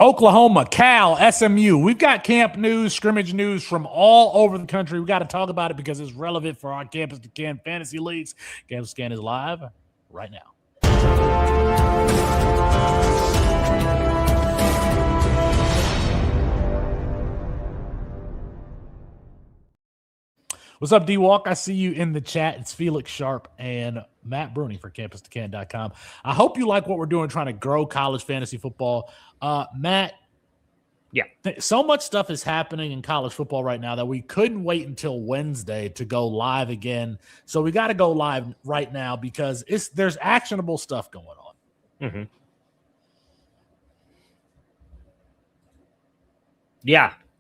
Oklahoma, Cal, SMU. We've got camp news, scrimmage news from all over the country. We got to talk about it because it's relevant for our Campus to Can fantasy leagues. Campus to Can is live right now. What's up, D-Walk? I see you in the chat. It's Felix, Sharpe, and Matt Bruening for CampusToCan.com. I hope you like what we're doing, trying to grow college fantasy football. Matt, so much stuff is happening in college football right now that we couldn't wait until Wednesday to go live again. So we got to go live right now because there's actionable stuff going on. Mm-hmm.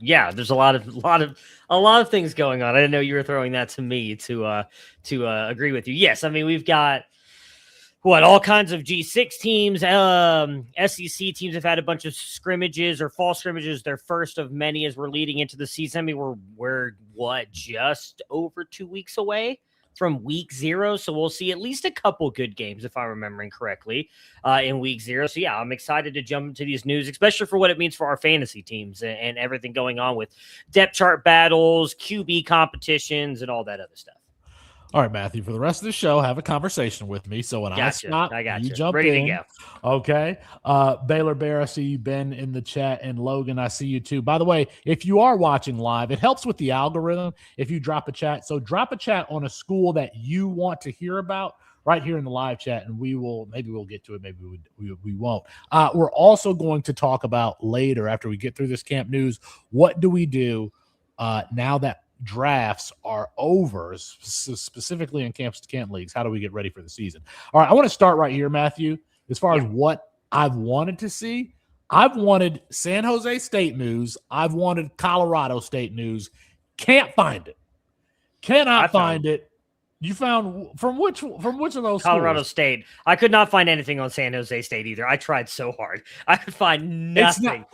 Yeah, there's a lot of things going on. I didn't know you were throwing that to me to agree with you. Yes, I mean we've got all kinds of G6 teams, SEC teams have had a bunch of scrimmages or fall scrimmages. Their first of many as we're leading into the season. I mean we're just over 2 weeks away from week 0. So we'll see at least a couple good games, if I'm remembering correctly, in week 0. So yeah, I'm excited to jump into these news, especially for what it means for our fantasy teams and everything going on with depth chart battles, QB competitions, and all that other stuff. All right, Matthew, for the rest of the show, have a conversation with me. So when I stop, you jump ready in. to go. Okay. Baylor Bear, I see you. Ben in the chat, and Logan, I see you too. By the way, if you are watching live, it helps with the algorithm if you drop a chat. So drop a chat on a school that you want to hear about right here in the live chat, and maybe we'll get to it. Maybe we won't. We're also going to talk about later, after we get through this camp news, what do we do now that drafts are over, specifically in Campus to Camp leagues? How do we get ready for the season? All right, I want to start right here, Matthew. As far as what I've wanted to see, I've wanted San Jose State news. I've wanted Colorado State news. Can't find it. Cannot find it. You found from which of those? Colorado schools? State. I could not find anything on San Jose State either. I tried so hard. I could find nothing.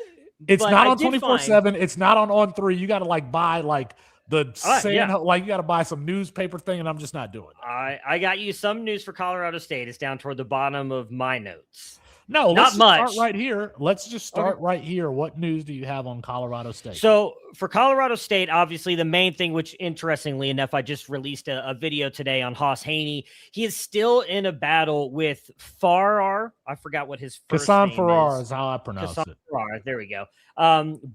It's not on 24/7. It's not on On3. You got to buy you got to buy some newspaper thing, and I'm just not doing it. I got you some news for Colorado State. It's down toward the bottom of my notes. No, let's start right here. Let's just start right here. What news do you have on Colorado State? So for Colorado State, obviously the main thing, which interestingly enough, I just released a video today on Haas Haney. He is still in a battle with Farrar. I forgot what his first name Farrar is how I pronounce it. Farrar, there we go.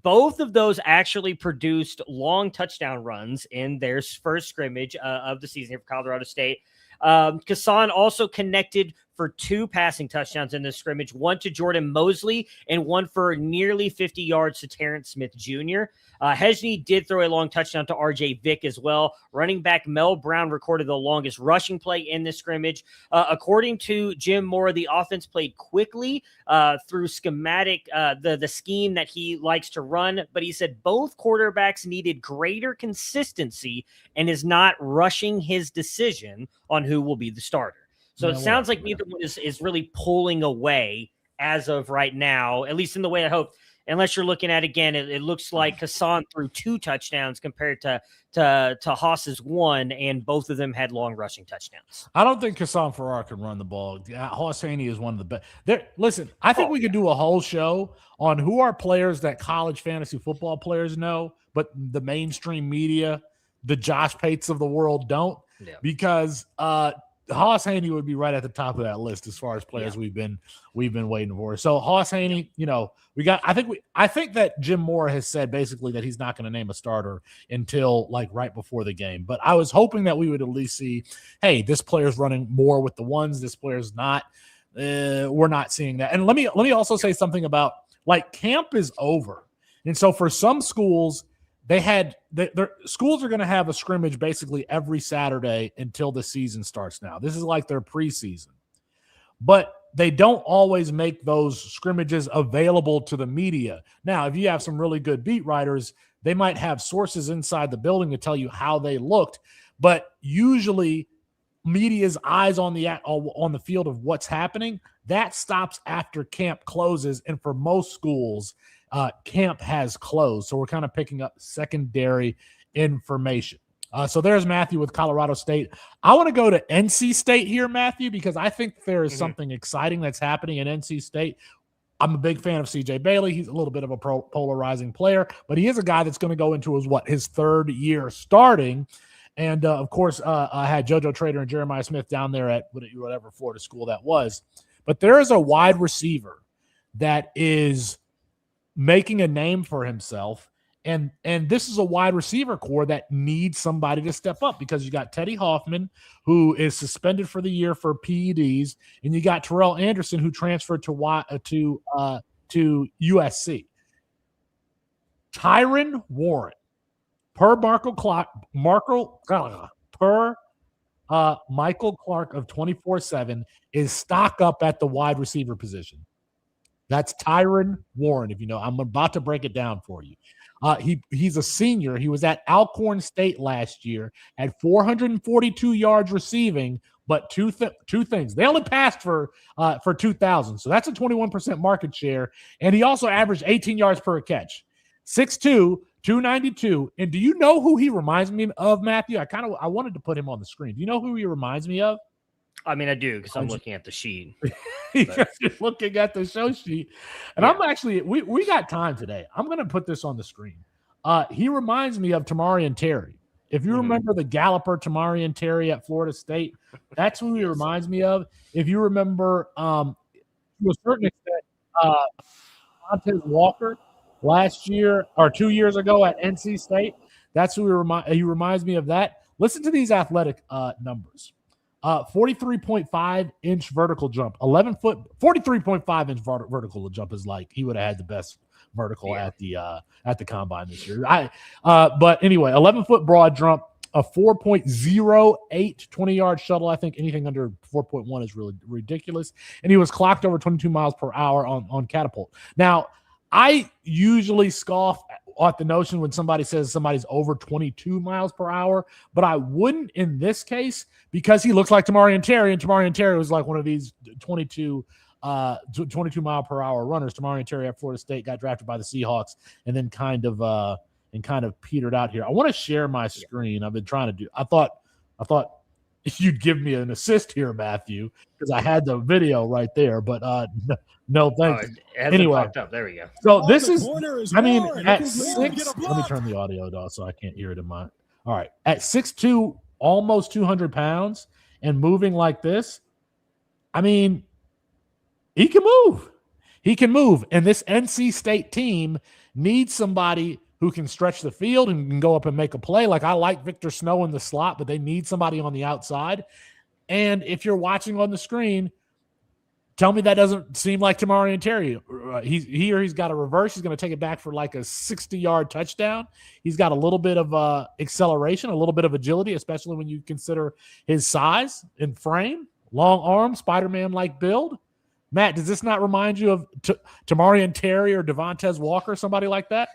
Both of those actually produced long touchdown runs in their first scrimmage of the season here for Colorado State. Kassan also connected for 2 passing touchdowns in this scrimmage, one to Jordan Mosley and one for nearly 50 yards to Terrence Smith Jr. Hejny did throw a long touchdown to RJ Vick as well. Running back Mel Brown recorded the longest rushing play in this scrimmage. According to Jim Mora, the offense played quickly through schematic, the scheme that he likes to run, but he said both quarterbacks needed greater consistency and is not rushing his decision on who will be the starter. So it sounds like neither one is really pulling away as of right now, at least in the way I hope. Unless you're looking at, again, it looks like Kassan threw 2 touchdowns compared to Haas's 1, and both of them had long rushing touchdowns. I don't think Kassan Farrar can run the ball. Haas Haney is one of the best. Listen, I think we could do a whole show on who are players that college fantasy football players know, but the mainstream media, the Josh Pates of the world don't, because Haas Haney would be right at the top of that list as far as players we've been waiting for. So Haas Haney, I think that Jim Mora has said basically that he's not going to name a starter until right before the game. But I was hoping that we would at least see, hey, this player's running more with the ones, this player's not. We're not seeing that. And let me also say something about camp is over. And so for some schools, their schools are going to have a scrimmage basically every Saturday until the season starts now. This is like their preseason. But they don't always make those scrimmages available to the media. Now, if you have some really good beat writers, they might have sources inside the building to tell you how they looked. But usually media's eyes on the field of what's happening, that stops after camp closes. And for most schools, camp has closed. So we're kind of picking up secondary information. So there's Matthew with Colorado State. I want to go to NC State here, Matthew, because I think there is something exciting that's happening at NC State. I'm a big fan of CJ Bailey. He's a little bit of a polarizing player, but he is a guy that's going to go into his third year starting. And, of course, I had JoJo Trader and Jeremiah Smith down there at whatever Florida school that was. But there is a wide receiver that is making a name for himself. And this is a wide receiver core that needs somebody to step up because you got Teddy Hoffman, who is suspended for the year for PEDs, and you got Terrell Anderson, who transferred to USC. Tyron Warren, per Michael Clark of 24/7, is stock up at the wide receiver position. That's Tyron Warren. If you know, I'm about to break it down for you. He's a senior. He was at Alcorn State last year at 442 yards receiving, but two things. They only passed for 2,000, so that's a 21% market share. And he also averaged 18 yards per catch. 6'2", 292. And do you know who he reminds me of, Matthew? I wanted to put him on the screen. Do you know who he reminds me of? I mean, I do because I'm looking at the sheet. You're looking at the show sheet. And I'm actually, we got time today. I'm going to put this on the screen. He reminds me of Tamarian Terry. If you remember the galloper Tamarian Terry at Florida State, that's who he reminds me of. If you remember, to a certain extent, Montez Walker last year or 2 years ago at NC State, that's who he reminds me of that. Listen to these athletic numbers. 43.5 inch vertical jump, 11 foot, 43.5 inch vertical jump is like he would have had the best vertical at the combine this year. But anyway, 11 foot broad jump, a 4.08 20-yard shuttle. I think anything under 4.1 is really ridiculous. And he was clocked over 22 miles per hour on catapult. Now, I usually scoff at the notion when somebody says somebody's over 22 miles per hour, but I wouldn't in this case because he looks like Tamarian Terry, and Tamarian Terry was like one of these 22 mile per hour runners. Tamarian Terry at Florida State got drafted by the Seahawks and then kind of petered out here. I want to share my screen. I've been trying to do. I thought you'd give me an assist here, Matthew, because I had the video right there, but no, thanks. Anyway, up. There we go. So this is I mean, at 6, let me turn the audio down so I can't hear it in my. All right, at 6'2", almost 200 pounds, and moving like this, I mean, he can move. He can move, and this NC State team needs somebody who can stretch the field and can go up and make a play. Like, I like Victor Snow in the slot, but they need somebody on the outside. And if you're watching on the screen, tell me that doesn't seem like Tamarian Terry. He's got a reverse. He's going to take it back for like a 60-yard touchdown. He's got a little bit of acceleration, a little bit of agility, especially when you consider his size and frame, long arm, Spider-Man-like build. Matt, does this not remind you of Tamarian Terry or Devontae Walker, somebody like that?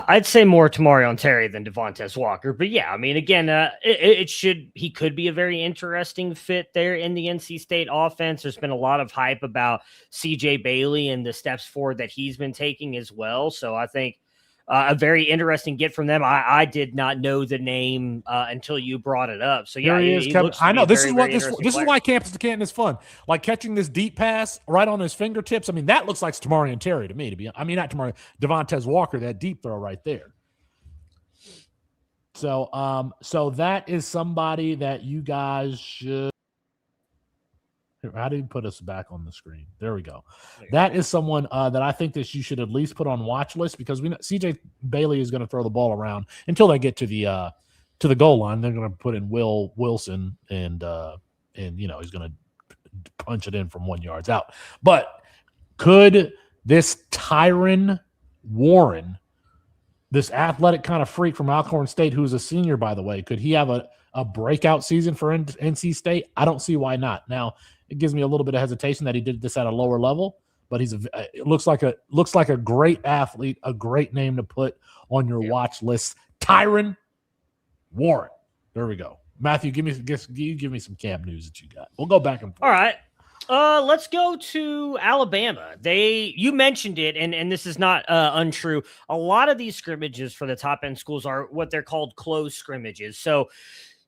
I'd say more Tamarian Terry than Devontae Walker, but yeah, I mean, again, he could be a very interesting fit there in the NC State offense. There's been a lot of hype about CJ Bailey and the steps forward that he's been taking as well. So I think a very interesting get from them. I did not know the name until you brought it up. So yeah, he is. I know this is why Campus to Canton is fun. Like catching this deep pass right on his fingertips. I mean, that looks like Tamarian Terry to me. Not Tamarian, Devontae Walker. That deep throw right there. So that is somebody that you guys should. How do you put us back on the screen? There we go. That is someone that I think that you should at least put on watch list because we know CJ Bailey is going to throw the ball around until they get to the goal line. They're going to put in Will Wilson and he's going to punch it in from 1 yard out. But could this Tyron Warren, this athletic kind of freak from Alcorn State, who's a senior, by the way, could he have a breakout season for NC State? I don't see why not. Now, it gives me a little bit of hesitation that he did this at a lower level, but it looks like a great athlete, a great name to put on your watch list. Tyron Warren. There we go. Matthew, give me some camp news that you got. We'll go back and forth. All right. Let's go to Alabama. You mentioned it, and this is not untrue. A lot of these scrimmages for the top end schools are what they're called closed scrimmages. So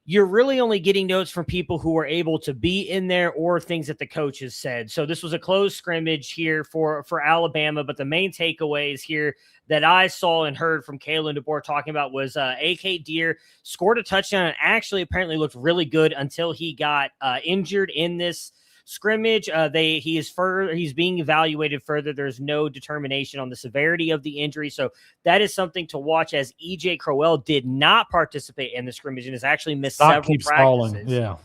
you're really only getting notes from people who were able to be in there or things that the coaches said. So this was a closed scrimmage here for Alabama, but the main takeaways here that I saw and heard from Kalen DeBoer talking about was A.K. Deer scored a touchdown and actually apparently looked really good until he got injured in this scrimmage. He's being evaluated further. There's no determination on the severity of the injury, so that is something to watch. As EJ Crowell did not participate in the scrimmage and has actually missed several practices.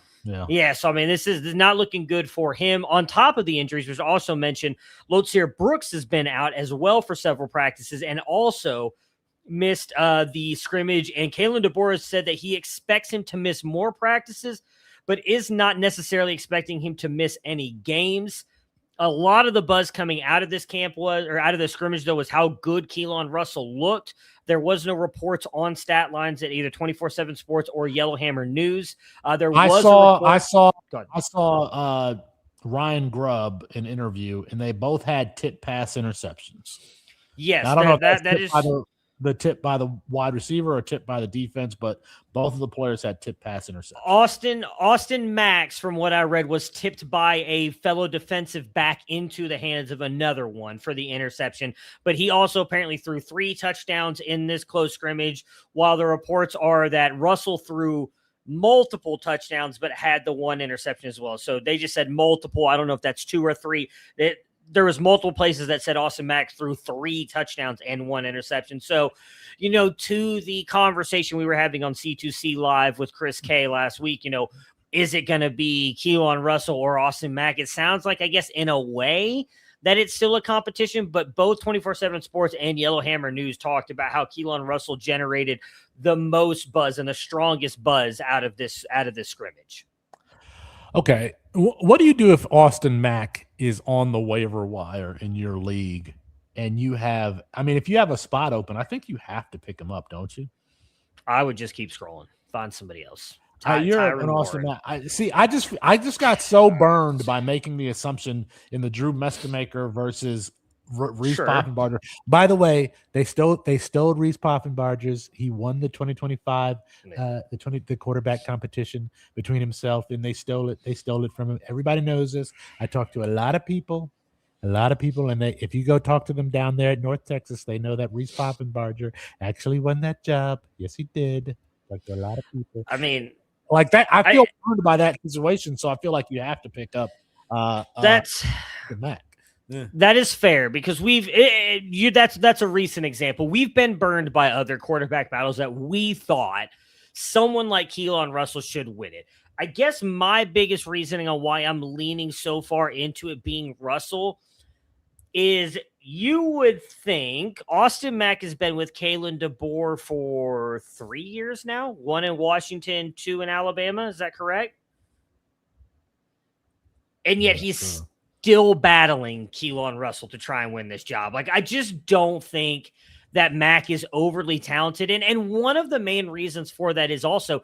Yeah. So I mean, this is not looking good for him. On top of the injuries, which also mentioned, Lotsier Brooks has been out as well for several practices and also missed the scrimmage. And Kalen DeBoer has said that he expects him to miss more practices, but is not necessarily expecting him to miss any games. A lot of the buzz coming out of this camp out of the scrimmage, though, was how good Keelan Russell looked. There was no reports on stat lines at either 24/7 Sports or Yellowhammer News. I saw Ryan Grubb an interview, and they both had tip pass interceptions. Yes, I don't know if that is the tip by the wide receiver or tip by the defense, but both of the players had tip pass interceptions. Austin Max, from what I read, was tipped by a fellow defensive back into the hands of another one for the interception, but he also apparently threw 3 touchdowns in this close scrimmage, while the reports are that Russell threw multiple touchdowns but had the 1 interception as well. So they just said multiple. I don't know if that's 2 or 3. There was multiple places that said Austin Mack threw 3 touchdowns and 1 interception. So, to the conversation we were having on C2C Live with Chris K last week, is it going to be Keelan Russell or Austin Mack? It sounds like, I guess, in a way that it's still a competition, but both 24/7 Sports and Yellowhammer News talked about how Keelan Russell generated the most buzz and the strongest buzz out of this scrimmage. Okay. What do you do if Austin Mack is on the waiver wire in your league and if you have a spot open, I think you have to pick him up, don't you? I would just keep scrolling, find somebody else. You're an Austin Mack. I just got so burned by making the assumption in the Drew Meskermaker versus Reese Poffenbarger. By the way, they stole Reese Poffenbarger's. He won the 2025 the quarterback competition between himself, and they stole it. They stole it from him. Everybody knows this. I talked to a lot of people, and if you go talk to them down there at North Texas, they know that Reese Poffenbarger actually won that job. Yes, he did. Talked to a lot of people. I mean, like that. I feel burned by that situation, so I feel like you have to pick up that's Mack. Yeah. That is fair because that's a recent example. We've been burned by other quarterback battles that we thought someone like Keelan Russell should win it. I guess my biggest reasoning on why I'm leaning so far into it being Russell is you would think Austin Mack has been with Kalen DeBoer for 3 years now, 1 in Washington, 2 in Alabama. Is that correct? And yet he's still battling Keelan Russell to try and win this job. Like, I just don't think that Mack is overly talented. And one of the main reasons for that is also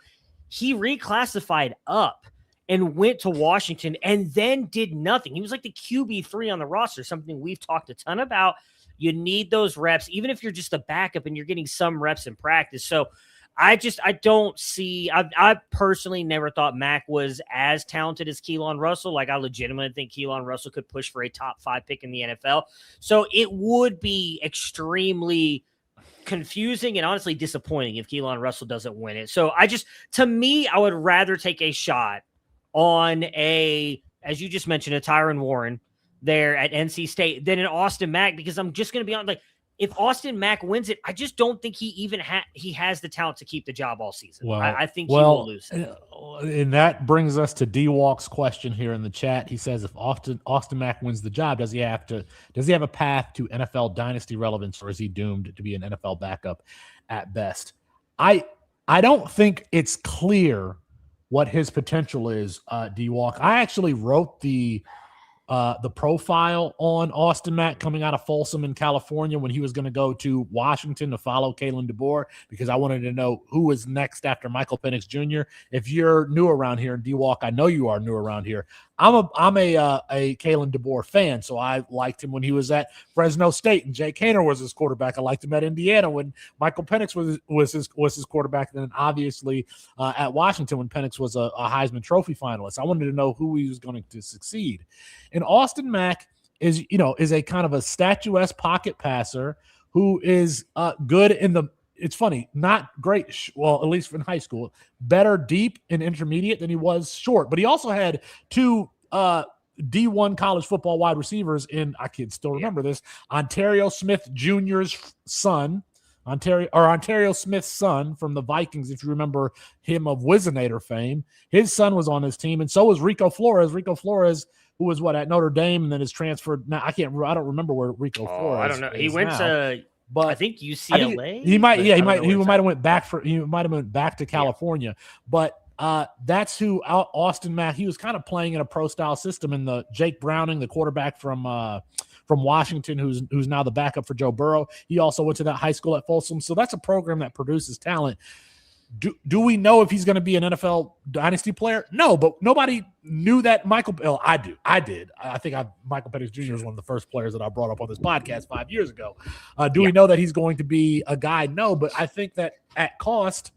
he reclassified up and went to Washington and then did nothing. He was like the QB3 on the roster, something we've talked a ton about. You need those reps, even if you're just a backup and you're getting some reps in practice. So I don't see, I personally never thought Mack was as talented as Keelan Russell. Like, I legitimately think Keelan Russell could push for a top 5 pick in the NFL. So it would be extremely confusing and honestly disappointing if Keelan Russell doesn't win it. So to me, I would rather take a shot on as you just mentioned, a Tyron Warren there at NC State than an Austin Mack, because I'm just going to be honest, like, if Austin Mack wins it, I just don't think he even he has the talent to keep the job all season. Well, I think he will lose it. And that brings us to D-Walk's question here in the chat. He says, if Austin Mack wins the job, does he have a path to NFL dynasty relevance, or is he doomed to be an NFL backup at best? I don't think it's clear what his potential is, D-Walk. I actually wrote the profile on Austin Mack coming out of Folsom in California when he was going to go to Washington to follow Kalen DeBoer, because I wanted to know who was next after Michael Penix Jr. If you're new around here, and D-Walk, I know you are new around here, I'm a Kalen DeBoer fan, so I liked him when he was at Fresno State and Jake Haener was his quarterback. I liked him at Indiana when Michael Penix was his quarterback, and then obviously at Washington when Penix was a Heisman Trophy finalist. I wanted to know who he was going to succeed. And Austin Mack is a kind of a statuesque pocket passer who is good in the. It's funny, not great. Well, at least in high school, better deep and intermediate than he was short. But he also had two D1 college football wide receivers I can still remember this. Ontario Smith Jr.'s son, Ontario Smith's son from the Vikings, if you remember him of Wizinator fame. His son was on his team, and so was Rico Flores. Rico Flores, who was at Notre Dame and then is transferred. Now I don't remember where Rico Flores. I don't know. He went to. But I think UCLA. He might have went back to California. Yeah. But that's who Austin Mack. He was kind of playing in a pro style system. In the Jake Browning, the quarterback from Washington, who's now the backup for Joe Burrow. He also went to that high school at Folsom. So that's a program that produces talent. Do we know if he's going to be an NFL dynasty player? No, but nobody knew that I did. I think Michael Penix Jr. was one of the first players that I brought up on this podcast 5 years ago. We know that he's going to be a guy? No, but I think that at cost,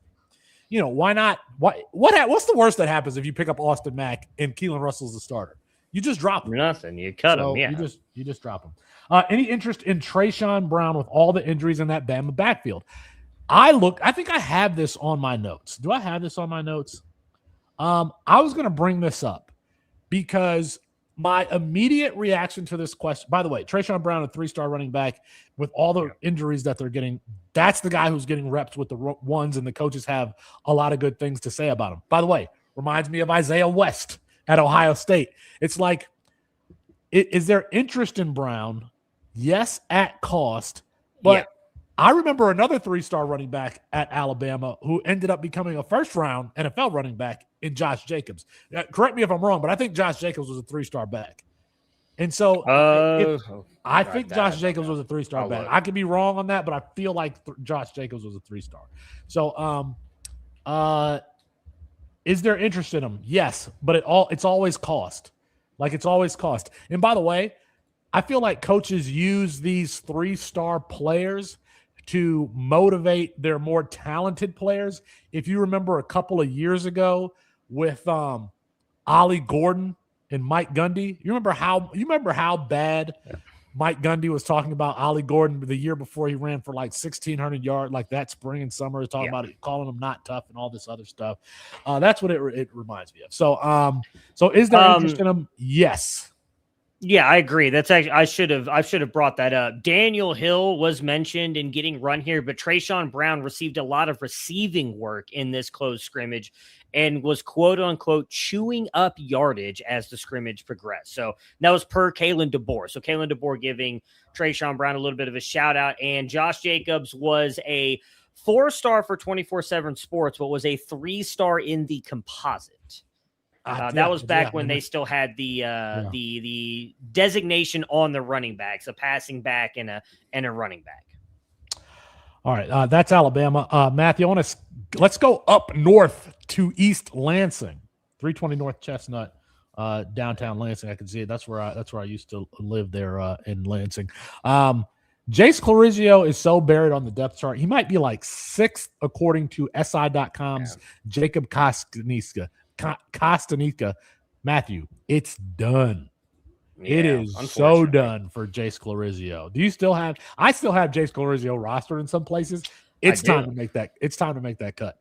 why not? What's the worst that happens if you pick up Austin Mack and Keelan Russell's the starter? You just drop him. Nothing. You cut him. Yeah. You just drop him. Any interest in Trayshawn Brown with all the injuries in that Bama backfield? I think I have this on my notes. Do I have this on my notes? I was going to bring this up because my immediate reaction to this question, by the way, Trayshawn Brown, a 3-star running back with all the injuries that they're getting, that's the guy who's getting reps with the ones, and the coaches have a lot of good things to say about him. By the way, reminds me of Isaiah West at Ohio State. It's like, is there interest in Brown? Yes, at cost, but I remember another 3-star running back at Alabama who ended up becoming a first-round NFL running back in Josh Jacobs. Correct me if I'm wrong, but I think Josh Jacobs was a 3-star back. And so I think Josh Jacobs was a 3-star back. I could be wrong on that, but I feel like Josh Jacobs was a 3-star. So is there interest in him? Yes, but it's always cost. It's always cost. And by the way, I feel like coaches use these 3-star players to motivate their more talented players. If you remember a couple of years ago with Ollie Gordon and Mike Gundy, you remember how bad Mike Gundy was talking about Ollie Gordon the year before he ran for 1,600 yards, that spring and summer, talking about it, calling him not tough and all this other stuff. That's what it reminds me of. So is there interest in him? Yes. Yeah, I agree. That's actually I should have brought that up. Daniel Hill was mentioned in getting run here, but Trayshawn Brown received a lot of receiving work in this close scrimmage and was quote unquote chewing up yardage as the scrimmage progressed. So that was per Kalen DeBoer. So Kalen DeBoer giving Trayshawn Brown a little bit of a shout out, and Josh Jacobs was a 4-star for 24/7 Sports, but was a 3-star in the composite. That was back when they still had the designation on the running backs, a passing back and a running back. All right, that's Alabama. Matthew, let's go up north to East Lansing, 320 North Chestnut, downtown Lansing. I can see it. That's where I used to live there in Lansing. Jace Clarizio is so buried on the depth chart. He might be 6th according to SI.com's Jacob Kostanica. Matthew, it's done. It is so done for Jace Clarizio. I still have Jace Clarizio rostered in some places. It's time to make that cut.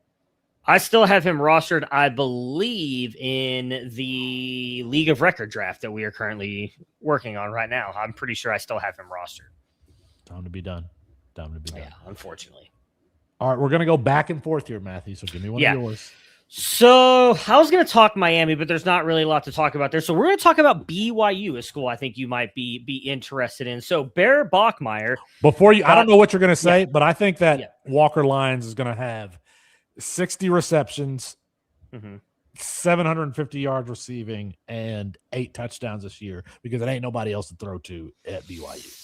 I still have him rostered, I believe, in the League of Record draft that we are currently working on right now. I'm pretty sure I still have him rostered. Time to be done. Yeah, unfortunately. All right, we're going to go back and forth here, Matthew, so give me one of yours. So I was going to talk Miami, but there's not really a lot to talk about there. So we're going to talk about BYU, a school I think you might be interested in. So Bear Bachmeier. I don't know what you're going to say, but I think that Walker Lyons is going to have 60 receptions, 750 yards receiving, and 8 touchdowns this year because it ain't nobody else to throw to at BYU.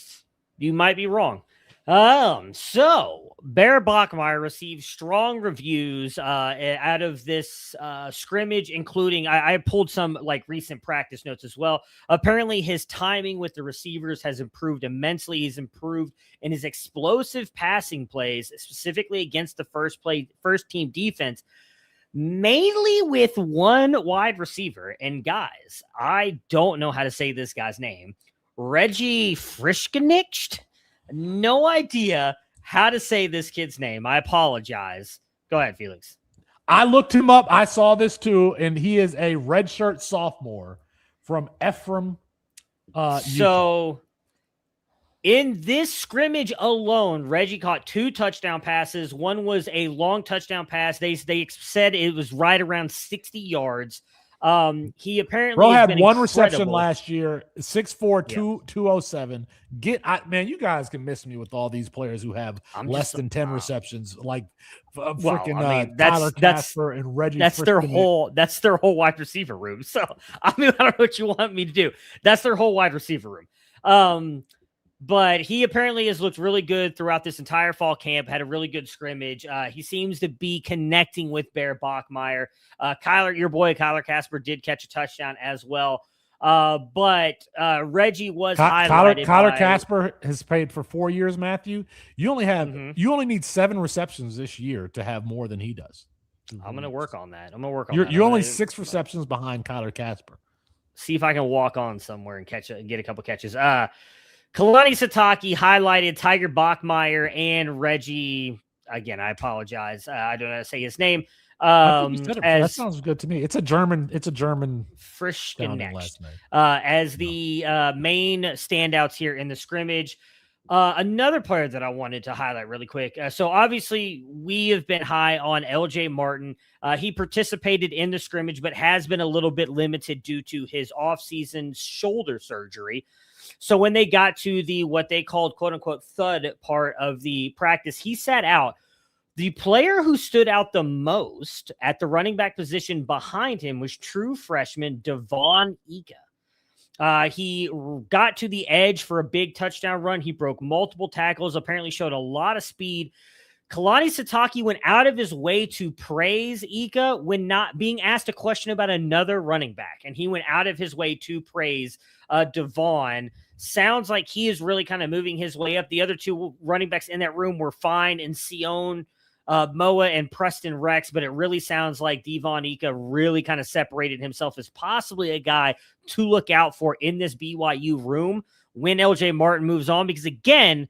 You might be wrong. So Bear Bachmeier received strong reviews out of this scrimmage, including I pulled some like recent practice notes as well. Apparently, his timing with the receivers has improved immensely. He's improved in his explosive passing plays, specifically against the first team defense, mainly with one wide receiver. And guys, I don't know how to say this guy's name. Reggie Frischknecht. No idea how to say this kid's name. I apologize. Go ahead, Felix. I looked him up. I saw this too, and he is a redshirt sophomore from Ephraim. So in this scrimmage alone, Reggie caught 2 touchdown passes. One was a long touchdown pass. They said it was right around 60 yards. He apparently had one reception last year, 6'4", 207. Man, you guys can miss me with all these players who have less than 10 receptions, like freaking Tyler Casper and Reggie. That's their whole wide receiver room. So I mean, I don't know what you want me to do. That's their whole wide receiver room. But he apparently has looked really good throughout this entire fall camp, had a really good scrimmage. He seems to be connecting with Bear Bachmeier. Your boy Kyler Casper did catch a touchdown as well. But Reggie was highlighted. Kyler Casper has played for 4 years, Matthew. You only need 7 receptions this year to have more than he does. I'm going to work on that. You're only 6 receptions behind Kyler Casper. See if I can walk on somewhere and get a couple catches. Kalani Sitake highlighted Tiger Bachmeier and Reggie. Again, I apologize. I don't know how to say his name. That sounds good to me. It's a German Frischknecht last name. As the main standouts here in the scrimmage. Another player that I wanted to highlight really quick. So obviously we have been high on LJ Martin. He participated in the scrimmage, but has been a little bit limited due to his offseason shoulder surgery. So when they got to the what they called quote unquote thud part of the practice, he sat out. The player who stood out the most at the running back position behind him was true freshman Devon Ika. He got to the edge for a big touchdown run. He broke multiple tackles, apparently showed a lot of speed. Kalani Sitake went out of his way to praise Ika when not being asked a question about another running back. And he went out of his way to praise Devon. Sounds like he is really kind of moving his way up. The other 2 running backs in that room were fine, and Sion Moa and Preston Rex, but it really sounds like Devon Ika really kind of separated himself as possibly a guy to look out for in this BYU room when LJ Martin moves on, because again,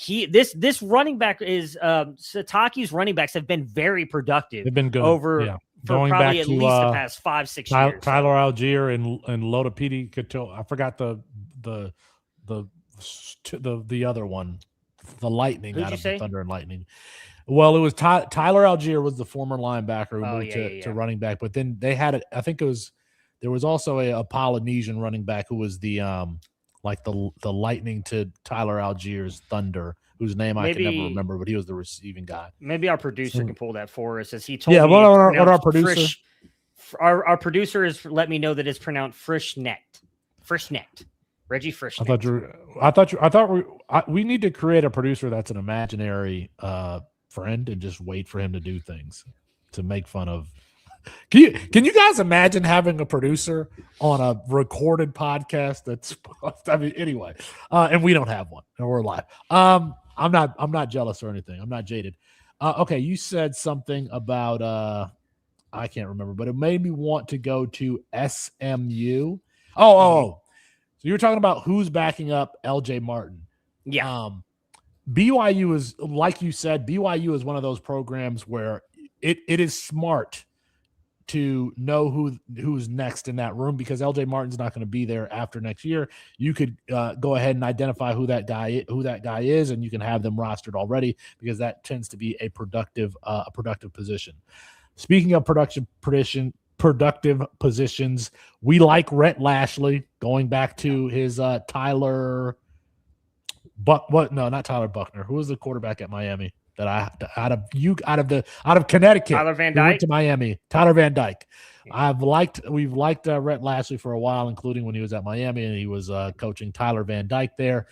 this running back is Sitake's running backs have been very productive. They've been good for going probably back at to, least the past 5-6 years. Tyler Algier and Lotapidi Kato. I forgot the other one, the Lightning. Who'd out you of say? the Thunder and Lightning. Well, it was Tyler Algier was the former linebacker who moved to running back, but then they had I think there was also a Polynesian running back who was the Lightning to Tyler Algier's Thunder, whose name I can never remember, but he was the receiving guy. Maybe our producer can pull that for us, as he told me. Yeah, what our producer? Our producer has let me know that it's pronounced Frischknecht. Reggie Frischknecht. I thought we need to create a producer that's an imaginary friend and just wait for him to do things to make fun of. Can you guys imagine having a producer on a recorded podcast? Anyway, and we don't have one, and we're live. I'm not jealous or anything. I'm not jaded. Okay, you said something about I can't remember, but it made me want to go to SMU. So you were talking about who's backing up LJ Martin. Yeah. BYU is, like you said, BYU is one of those programs where it is smart to know who's next in that room, because LJ Martin's not going to be there after next year. You could go ahead and identify who that guy is, and you can have them rostered already, because that tends to be a productive position. Speaking of productive positions, we like Rhett Lashley, going back to his Tyler. Not Tyler Buckner. Who was the quarterback at Miami? that out of Connecticut. Tyler Van who went Dyke to Miami. Tyler Van Dyke. Yeah. We've liked Rhett Lashley for a while, including when he was at Miami and he was coaching Tyler Van Dyke there,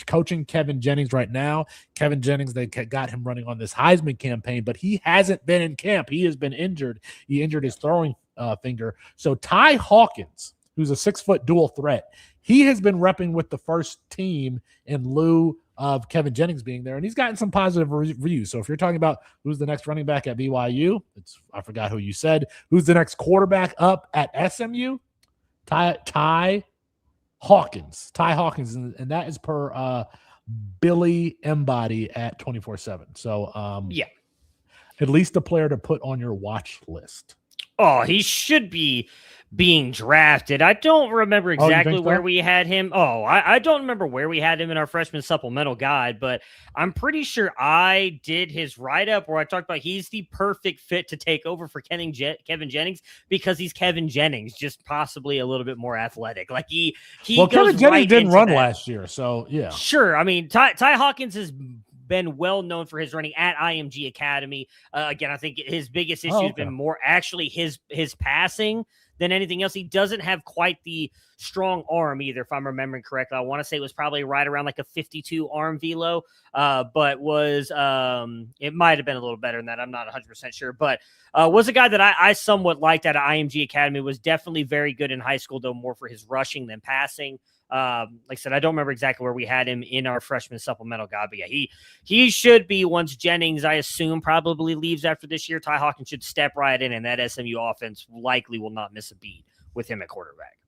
coaching Kevin Jennings right now. Kevin Jennings, they got him running on this Heisman campaign, but he hasn't been in camp. He has been injured. He injured his throwing finger. So Ty Hawkins, who's a 6-foot dual threat, he has been repping with the first team in lieu of Kevin Jennings being there, and he's gotten some positive reviews. So if you're talking about who's the next running back at BYU, I forgot who you said. Who's the next quarterback up at SMU? Ty Hawkins. Ty Hawkins, and that is per Billy Embody at 24/7. So yeah, at least a player to put on your watch list. Oh, he should be being drafted. I don't remember exactly where we had him. I don't remember where we had him in our freshman supplemental guide, but I'm pretty sure I did his write-up where I talked about he's the perfect fit to take over for Kevin Jennings because he's Kevin Jennings, just possibly a little bit more athletic. Like he well, goes Kevin Jennings right didn't run that. last year, so yeah. Sure. I mean, Ty Hawkins has been well known for his running at IMG Academy. Again, I think his biggest issue has been more actually his passing than anything else. He doesn't have quite the strong arm either, if I'm remembering correctly. I want to say it was probably right around like a 52 arm velo, but was it might have been a little better than that. I'm not 100% sure, but was a guy that I somewhat liked at IMG Academy. Was definitely very good in high school, though more for his rushing than passing. Like I said, I don't remember exactly where we had him in our freshman supplemental guide, but yeah, he should be, once Jennings, I assume, probably leaves after this year, Ty Hawkins should step right in, and that SMU offense likely will not miss a beat with him at quarterback.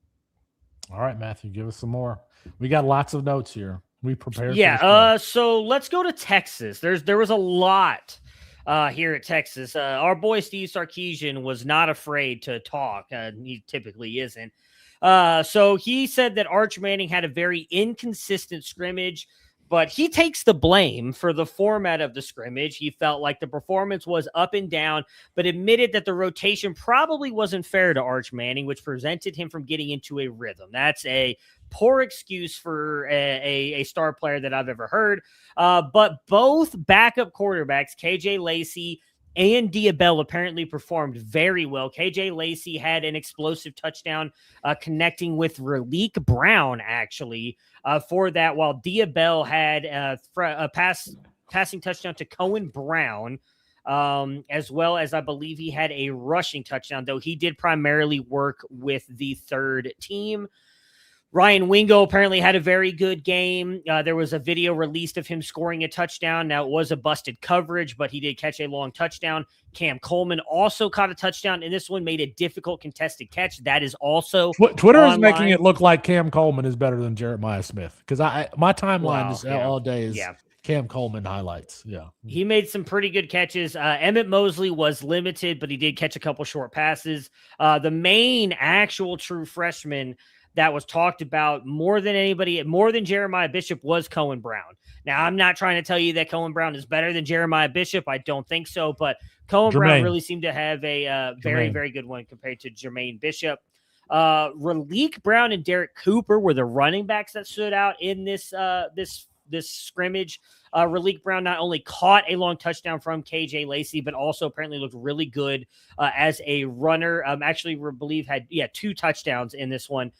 All right, Matthew, give us some more. We got lots of notes here. We prepared. Yeah. So let's go to Texas. There was a lot here at Texas. Our boy Steve Sarkisian was not afraid to talk. He typically isn't. So he said that Arch Manning had a very inconsistent scrimmage, but he takes the blame for the format of the scrimmage. He felt like the performance was up and down, but admitted that the rotation probably wasn't fair to Arch Manning, which prevented him from getting into a rhythm. That's a poor excuse for a star player that I've ever heard. But both backup quarterbacks, KJ Lacey and Diabell, apparently performed very well. KJ Lacey had an explosive touchdown connecting with Raleek Brown, actually, for that, while Diabell had a passing touchdown to Cohen Brown, as well as I believe he had a rushing touchdown, though he did primarily work with the third team. Ryan Wingo apparently had a very good game. There was a video released of him scoring a touchdown. Now, it was a busted coverage, but he did catch a long touchdown. Cam Coleman also caught a touchdown, and this one made a difficult contested catch. That is also Twitter online. is making it look like Cam Coleman is better than Jeremiah Smith, because my timeline is all day is Cam Coleman highlights. Yeah, he made some pretty good catches. Emmett Mosley was limited, but he did catch a couple short passes. The main actual true freshman that was talked about more than anybody, more than Jeremiah Bishop, was Cohen Brown. Now, I'm not trying to tell you that Cohen Brown is better than Jeremiah Bishop. I don't think so, but Cohen Brown really seemed to have a very, very good one compared to Jermaine Bishop. Raleek Brown and Derek Cooper were the running backs that stood out in this scrimmage. Raleek Brown not only caught a long touchdown from KJ Lacey, but also apparently looked really good as a runner. Actually, I believe had 2 touchdowns in this one.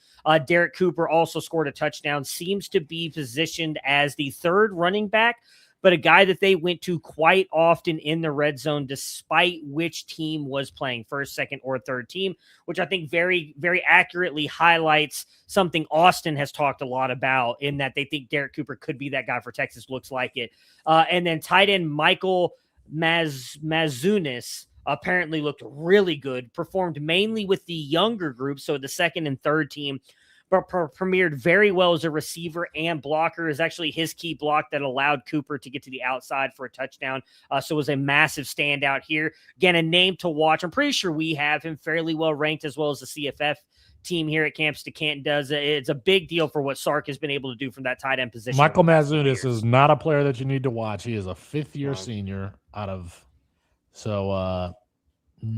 Derek Cooper also scored a touchdown. Seems to be positioned as the third running back, but a guy that they went to quite often in the red zone, despite which team was playing first, second, or third team, which I think very, very accurately highlights something Austin has talked a lot about, in that they think Derek Cooper could be that guy for Texas. Looks like it. And then tight end Michael Mazunis apparently looked really good, performed mainly with the younger group, so the second and third team, but premiered very well as a receiver and blocker. Is actually his key block that allowed Cooper to get to the outside for a touchdown. So it was a massive standout here. Again, a name to watch. I'm pretty sure we have him fairly well ranked, as well as the CFF team here at Campus to Canton does. It's a big deal for what Sark has been able to do from that tight end position. Michael Mazunis is not a player that you need to watch. He is a fifth-year senior out of – so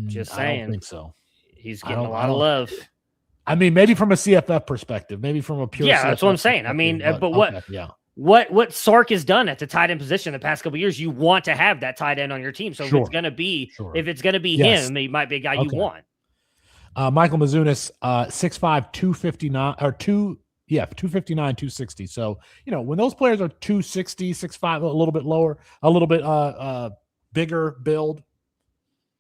just saying. I don't think so. He's getting a lot of love. I mean, maybe from a CFF perspective, maybe from a pure CFF that's what I'm saying. I mean, but what? Okay, what Sark has done at the tight end position the past couple of years. You want to have that tight end on your team. So if it's going to be him, he might be a guy you want. Michael Mizunis, 6'5", 259 or 259, 260. So, when those players are 260, 6'5", a little bit lower, a little bit bigger build,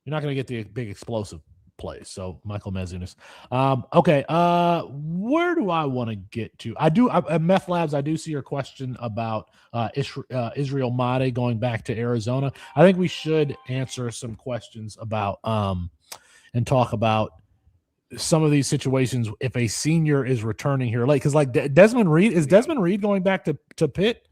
you're not going to get the big explosive plays. So Michael Mizunis. Okay. Where do I want to get to? At Meth Labs, I do see your question about Israel Made going back to Arizona. I think we should answer some questions about and talk about some of these situations if a senior is returning here late, because like Desmond Reed going back to Pitt?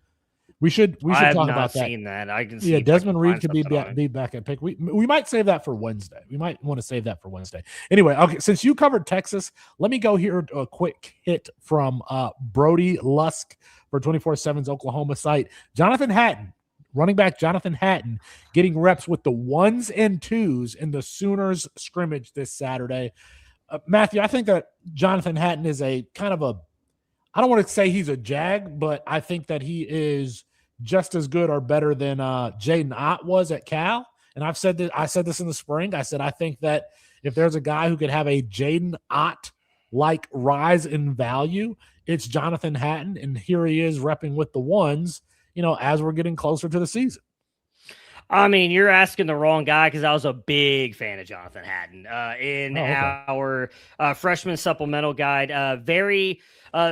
We should talk about that. Seen that. I can see. Desmond Reed could be back at Pitt. We might save that for Wednesday. We might want to save that for Wednesday. Anyway, okay. Since you covered Texas, let me go here a quick hit from Brody Lusk for 24/7's Oklahoma site. Jonathan Hatton, running back Jonathan Hatton, getting reps with the 1s and 2s in the Sooners scrimmage this Saturday. Matthew, I think that Jonathan Hatton is a kind of I don't want to say he's a jag, but I think that he is just as good or better than Jaden Ott was at Cal. And I said this in the spring. I said I think that if there's a guy who could have a Jaden Ott-like rise in value, it's Jonathan Hatton. And here he is repping with the 1s, as we're getting closer to the season. I mean, you're asking the wrong guy, because I was a big fan of Jonathan Hatton our freshman supplemental guide. Very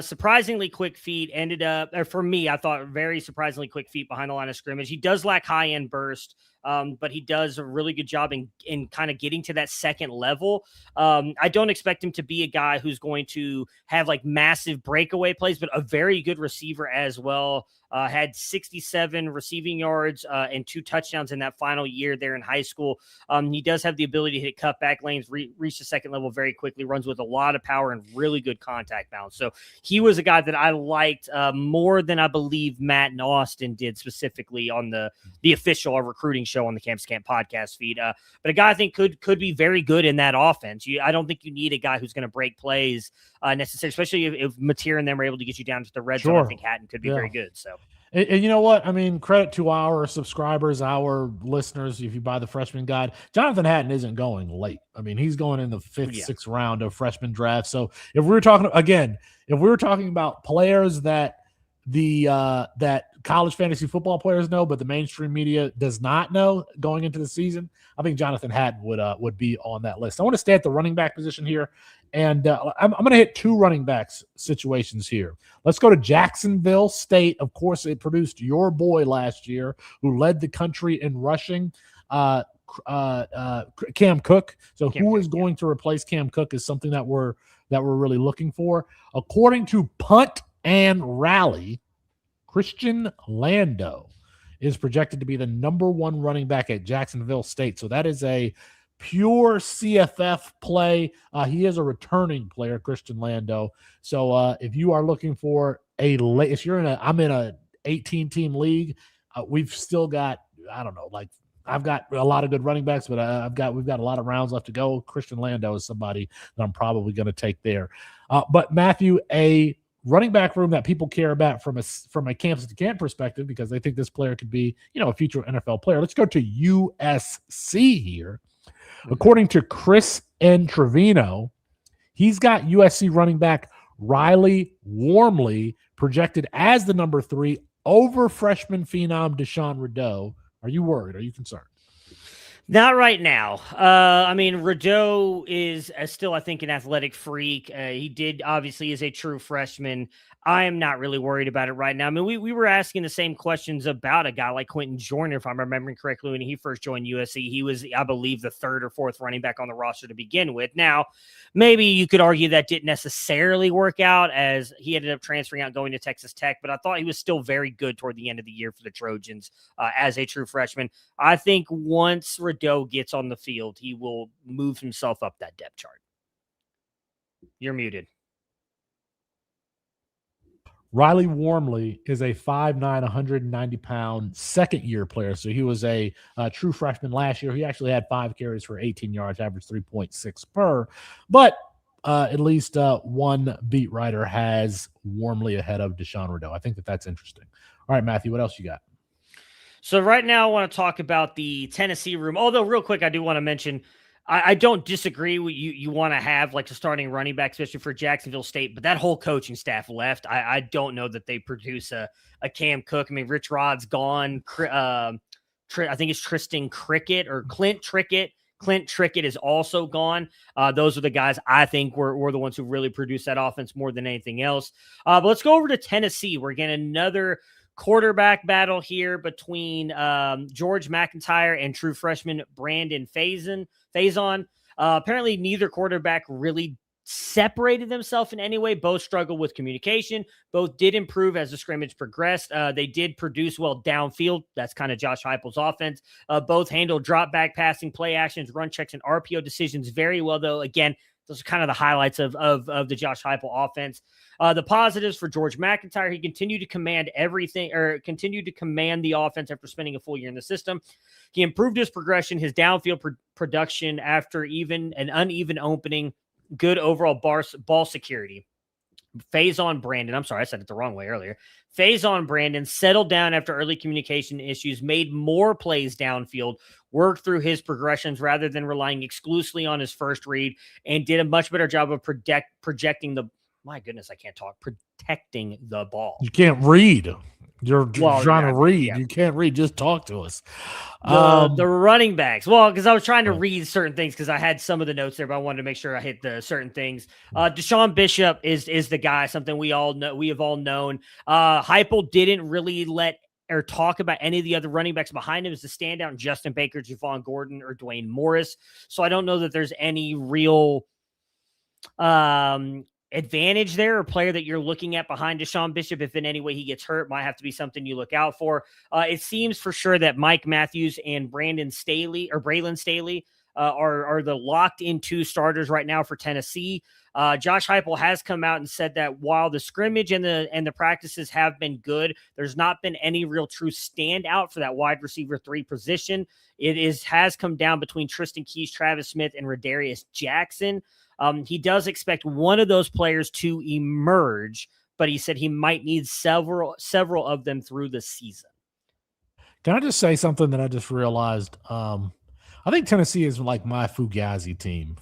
surprisingly quick feet. Ended up, for me, I thought very surprisingly quick feet behind the line of scrimmage. He does lack high end burst, but he does a really good job in kind of getting to that second level. I don't expect him to be a guy who's going to have like massive breakaway plays, but a very good receiver as well. Had 67 receiving yards and 2 touchdowns in that final year there in high school. He does have the ability to hit cutback lanes, reach the second level very quickly, runs with a lot of power and really good contact balance. So he was a guy that I liked more than I believe Matt and Austin did specifically on the official recruiting show on the Campus Camp podcast feed. But a guy I think could be very good in that offense. I don't think you need a guy who's going to break plays necessarily, especially if Mateer and them are able to get you down to the red zone. I think Hatton could be very good. So. And you know what? I mean, credit to our subscribers, our listeners. If you buy the freshman guide, Jonathan Hatton isn't going late. I mean, he's going in the 5th, 6th round of freshman draft. So if we were talking about players that that college fantasy football players know, but the mainstream media does not know going into the season, I think Jonathan Hatton would be on that list. I want to stay at the running back position here, and I'm going to hit 2 running backs situations here. Let's go to Jacksonville State. Of course, it produced your boy last year, who led the country in rushing, Cam Cook. So who is going to replace Cam Cook is something that we're really looking for. According to Punt and Rally, Christian Lando is projected to be the number 1 running back at Jacksonville State. So that is a pure CFF play. He is a returning player, Christian Lando. So if you are looking for if you're I'm in a 18-team league, we've still got, I don't know, like I've got a lot of good running backs, but we've got a lot of rounds left to go. Christian Lando is somebody that I'm probably going to take there. But Matthew, a running back room that people care about from a campus to camp perspective, because they think this player could be, a future NFL player. Let's go to USC here. According to Chris N. Trevino, he's got USC running back Riley Wormley projected as the number 3 over freshman phenom Deshaun Rideau. Are you worried? Are you concerned? Not right now. I mean, Rideau is still, I think, an athletic freak. He did, obviously, is a true freshman. I am not really worried about it right now. I mean, we were asking the same questions about a guy like Quentin Joyner, if I'm remembering correctly, when he first joined USC. He was, I believe, the 3rd or 4th running back on the roster to begin with. Now, maybe you could argue that didn't necessarily work out, as he ended up transferring out, going to Texas Tech, but I thought he was still very good toward the end of the year for the Trojans as a true freshman. I think once Rideau gets on the field, he will move himself up that depth chart. You're muted. Riley Wormley is a 5'9", 190-pound second-year player. So he was a true freshman last year. He actually had 5 carries for 18 yards, average 3.6 per. But at least one beat writer has Wormley ahead of Deshaun Rideau. I think that's interesting. All right, Matthew, what else you got? So right now I want to talk about the Tennessee room. Although real quick, I do want to mention, I don't disagree with you. You want to have like a starting running back, especially for Jacksonville State, but that whole coaching staff left. I don't know that they produce a Cam Cook. I mean, Rich Rod's gone. I think it's Tristan Cricket or Clint Trickett. Clint Trickett is also gone. Those are the guys I think were the ones who really produced that offense more than anything else. But let's go over to Tennessee. We're getting another quarterback battle here between George McIntyre and true freshman Brandon Faison. Apparently, neither quarterback really separated themselves in any way. Both struggled with communication. Both did improve as the scrimmage progressed. They did produce well downfield. That's kind of Josh Heupel's offense. Both handled drop back passing, play actions, run checks, and RPO decisions very well, though. Again, those are kind of the highlights of the Josh Heupel offense. The positives for George McIntyre, he continued to command the offense after spending a full year in the system. He improved his progression, his downfield production after even an uneven opening, good overall ball security. Faison Brandon, I'm sorry, I said it the wrong way earlier. Faison Brandon settled down after early communication issues, made more plays downfield, worked through his progressions rather than relying exclusively on his first read, and did a much better job of protecting the ball. You can't read. You're trying to read. Yeah. You can't read. Just talk to us. The running backs. Well, because I was trying to read certain things because I had some of the notes there, but I wanted to make sure I hit the certain things. Deshaun Bishop is the guy, something we all know. We have all known. Heupel didn't really let or talk about any of the other running backs behind him as the standout: Justin Baker, Javon Gordon, or Dwayne Morris. So I don't know that there's any real advantage there, or player that you're looking at behind Deshaun Bishop. If in any way he gets hurt, might have to be something you look out for. It seems for sure that Mike Matthews and Braylon Staley are the locked in two starters right now for Tennessee. Josh Heupel has come out and said that while the scrimmage and the practices have been good, there's not been any real true standout for that wide receiver 3 position. It has come down between Tristan Keys, Travis Smith, and Radarius Jackson. He does expect one of those players to emerge, but he said he might need several of them through the season. Can I just say something that I just realized? I think Tennessee is like my Fugazi team.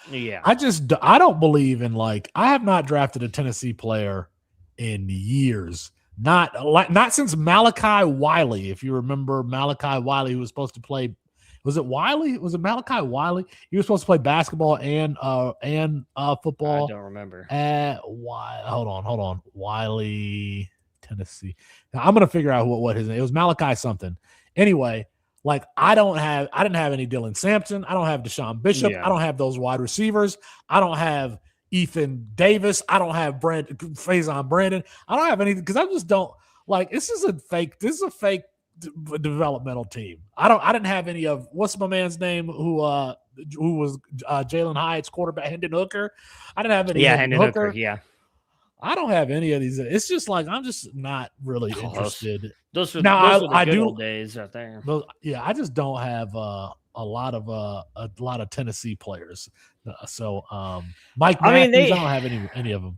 Yeah. I don't believe in I have not drafted a Tennessee player in years. Not since Malachi Wiley. If you remember Malachi Wiley, who was supposed to play. Was it Wiley? Was it Malachi Wiley? He was supposed to play basketball and football. I don't remember. Hold on. Wiley, Tennessee. Now, I'm gonna figure out what his name. It was Malachi something. Anyway, I didn't have any Dylan Sampson. I don't have Deshaun Bishop. Yeah. I don't have those wide receivers. I don't have Ethan Davis. I don't have Faison Brandon. I don't have anything because I just don't this is a fake developmental team. I didn't have any of what's my man's name who was Jalen Hyatt's quarterback, Hendon Hooker. I didn't have any. Yeah, Hendon Hooker. Yeah, I don't have any of these. It's just I'm just not really interested. Those are the good old days right there. I just don't have a lot of Tennessee players. Mike Matthews, I don't have any of them.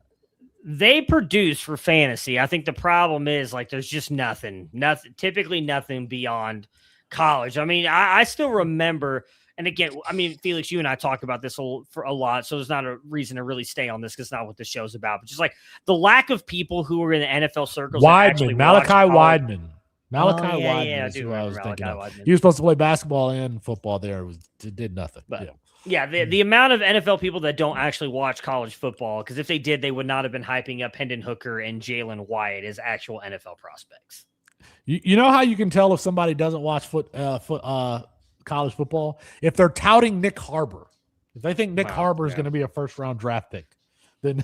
They produce for fantasy. I think the problem is there's just nothing, typically nothing beyond college. I mean, I still remember, and again, I mean, Felix, you and I talk about this for a lot, so there's not a reason to really stay on this because it's not what the show's about, but just the lack of people who are in the NFL circles. Malachi Weidman. Weidman is who I was thinking of. He was supposed to play basketball and football there. It did nothing. But, yeah, the amount of NFL people that don't actually watch college football, because if they did, they would not have been hyping up Hendon Hooker and Jalen Wyatt as actual NFL prospects. You know how you can tell if somebody doesn't watch college football? If they're touting Nick Harbor. If they think Nick Harbor is going to be a first-round draft pick, then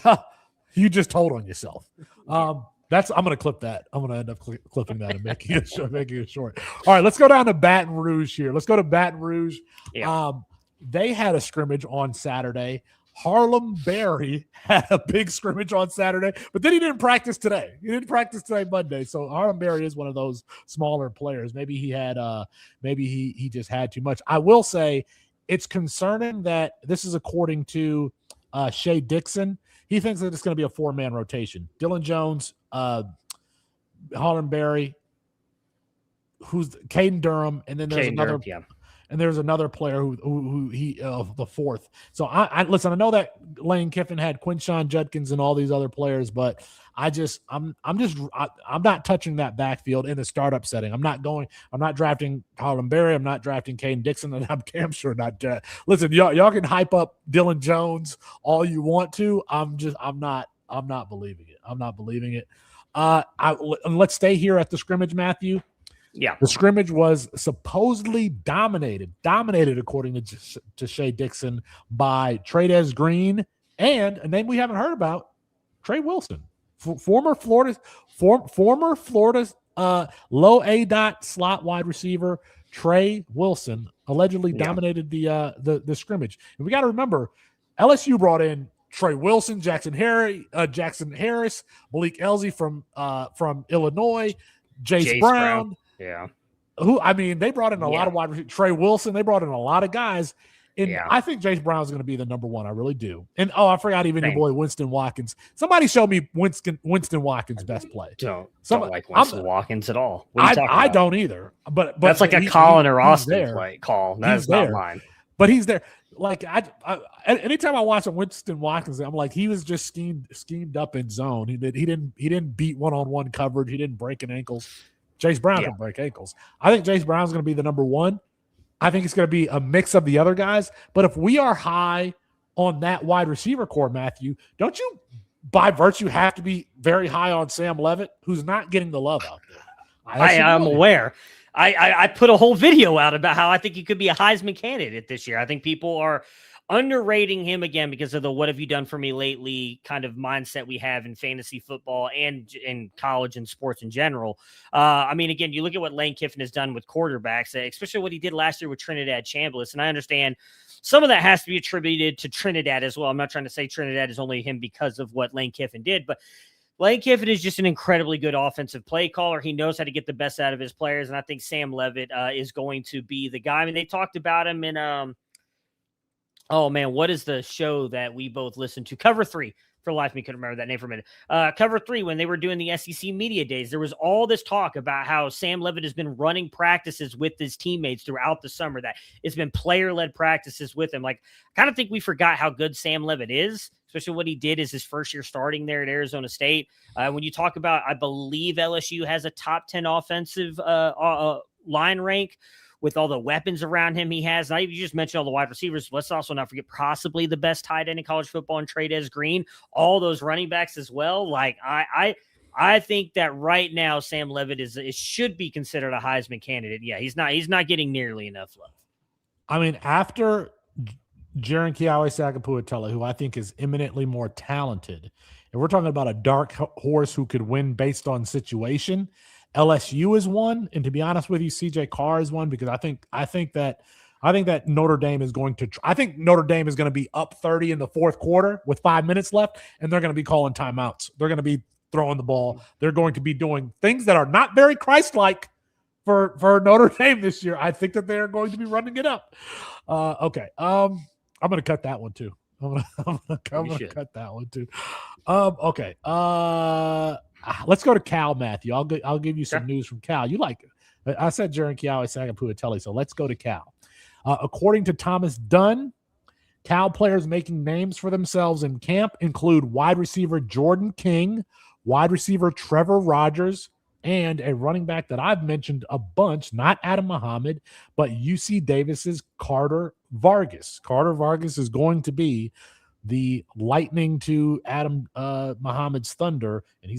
you just told on yourself. I'm going to clip that. I'm going to end up clipping that and making it short. All right, let's go down to Baton Rouge here. Let's go to Baton Rouge. Yeah. They had a scrimmage on Saturday. Harlem Berry had a big scrimmage on Saturday, but then he didn't practice today. He didn't practice today Monday. So Harlem Berry is one of those smaller players. Maybe he had he just had too much. I will say it's concerning that this is according to Shea Dixon. He thinks that it's going to be a 4-man rotation. Dylan Jones, Hollenberry, who's Caden Durham, and then there's another. Durham, yeah. And there's another player who he the fourth. So I listen. I know that Lane Kiffin had Quinshon Judkins and all these other players, but I'm not touching that backfield in the startup setting. I'm not drafting Hollenberry. I'm not drafting Caden Dixon, and I'm damn sure not. Listen, y'all can hype up Dylan Jones all you want to. I'm not believing it. I'm not believing it. Let's stay here at the scrimmage, Matthew. Yeah, the scrimmage was supposedly dominated according to Shea Dixon by Trey'Dez Green and a name we haven't heard about, Trey Wilson, former Florida low A dot slot wide receiver. Trey Wilson allegedly dominated the scrimmage, and we got to remember LSU brought in Trey Wilson, Jackson Harris, Malik Elzy from Illinois, Jace Brown. Yeah. They brought in a lot of wide receivers. Trey Wilson, they brought in a lot of guys. And I think Jace Brown's going to be the number one. I really do. And, I forgot even your boy Winston Watkins. Somebody show me Winston Watkins' best play. Don't like Winston Watkins at all. I don't either. But that's like a Colin or Austin play call. That's not mine. But he's there. Like, anytime I watch a Winston Watkins, I'm like, he was just schemed up in zone. He didn't beat one-on-one coverage. He didn't break an ankles. Jace Brown can break ankles. I think Jace Brown's going to be the number one. I think it's going to be a mix of the other guys. But if we are high on that wide receiver core, Matthew, don't you by virtue have to be very high on Sam Leavitt, who's not getting the love out there? I'm aware. I put a whole video out about how I think he could be a Heisman candidate this year. I think people are underrating him again because of the "what have you done for me lately" kind of mindset we have in fantasy football and in college and sports in general. Again, you look at what Lane Kiffin has done with quarterbacks, especially what he did last year with Trinidad Chambliss. And I understand some of that has to be attributed to Trinidad as well. I'm not trying to say Trinidad is only him because of what Lane Kiffin did, but Lane Kiffin is just an incredibly good offensive play caller. He knows how to get the best out of his players. And I think Sam Leavitt is going to be the guy. I mean, they talked about him in, oh man, what is the show that we both listen to? Cover 3. For life, me couldn't remember that name for a minute. Cover 3, when they were doing the SEC media days, there was all this talk about how Sam Leavitt has been running practices with his teammates throughout the summer, that it's been player-led practices with him. Like, I kind of think we forgot how good Sam Leavitt is, especially what he did as his first year starting there at Arizona State. When you talk about, I believe LSU has a top 10 offensive line rank, with all the weapons around him he has. Now, you just mentioned all the wide receivers. Let's also not forget possibly the best tight end in college football in Trey'Dez Green, all those running backs as well. Like, I think that right now Sam Leavitt should be considered a Heisman candidate. Yeah, he's not getting nearly enough love. I mean, after Jaron Kiawe-Sagapua-Tele, who I think is eminently more talented, and we're talking about a dark horse who could win based on situation, LSU is one, and to be honest with you, CJ Carr is one, because I think that Notre Dame is going to be up 30 in the fourth quarter with 5 minutes left, and they're going to be calling timeouts. They're going to be throwing the ball. They're going to be doing things that are not very Christ-like for Notre Dame this year. I think that they're going to be running it up. Okay. I'm going to cut that one too. I'm going to cut that one too. Okay. Let's go to Cal, Matthew. I'll give you some news from Cal. You like it. I said Jaron Kiawe-Sagapua-Tele, so let's go to Cal. According to Thomas Dunn, Cal players making names for themselves in camp include wide receiver Jordan King, wide receiver Trevor Rogers, and a running back that I've mentioned a bunch, not Adam Muhammad, but UC Davis's Carter Vargas. Carter Vargas is going to be the lightning to Adam Muhammad's thunder, and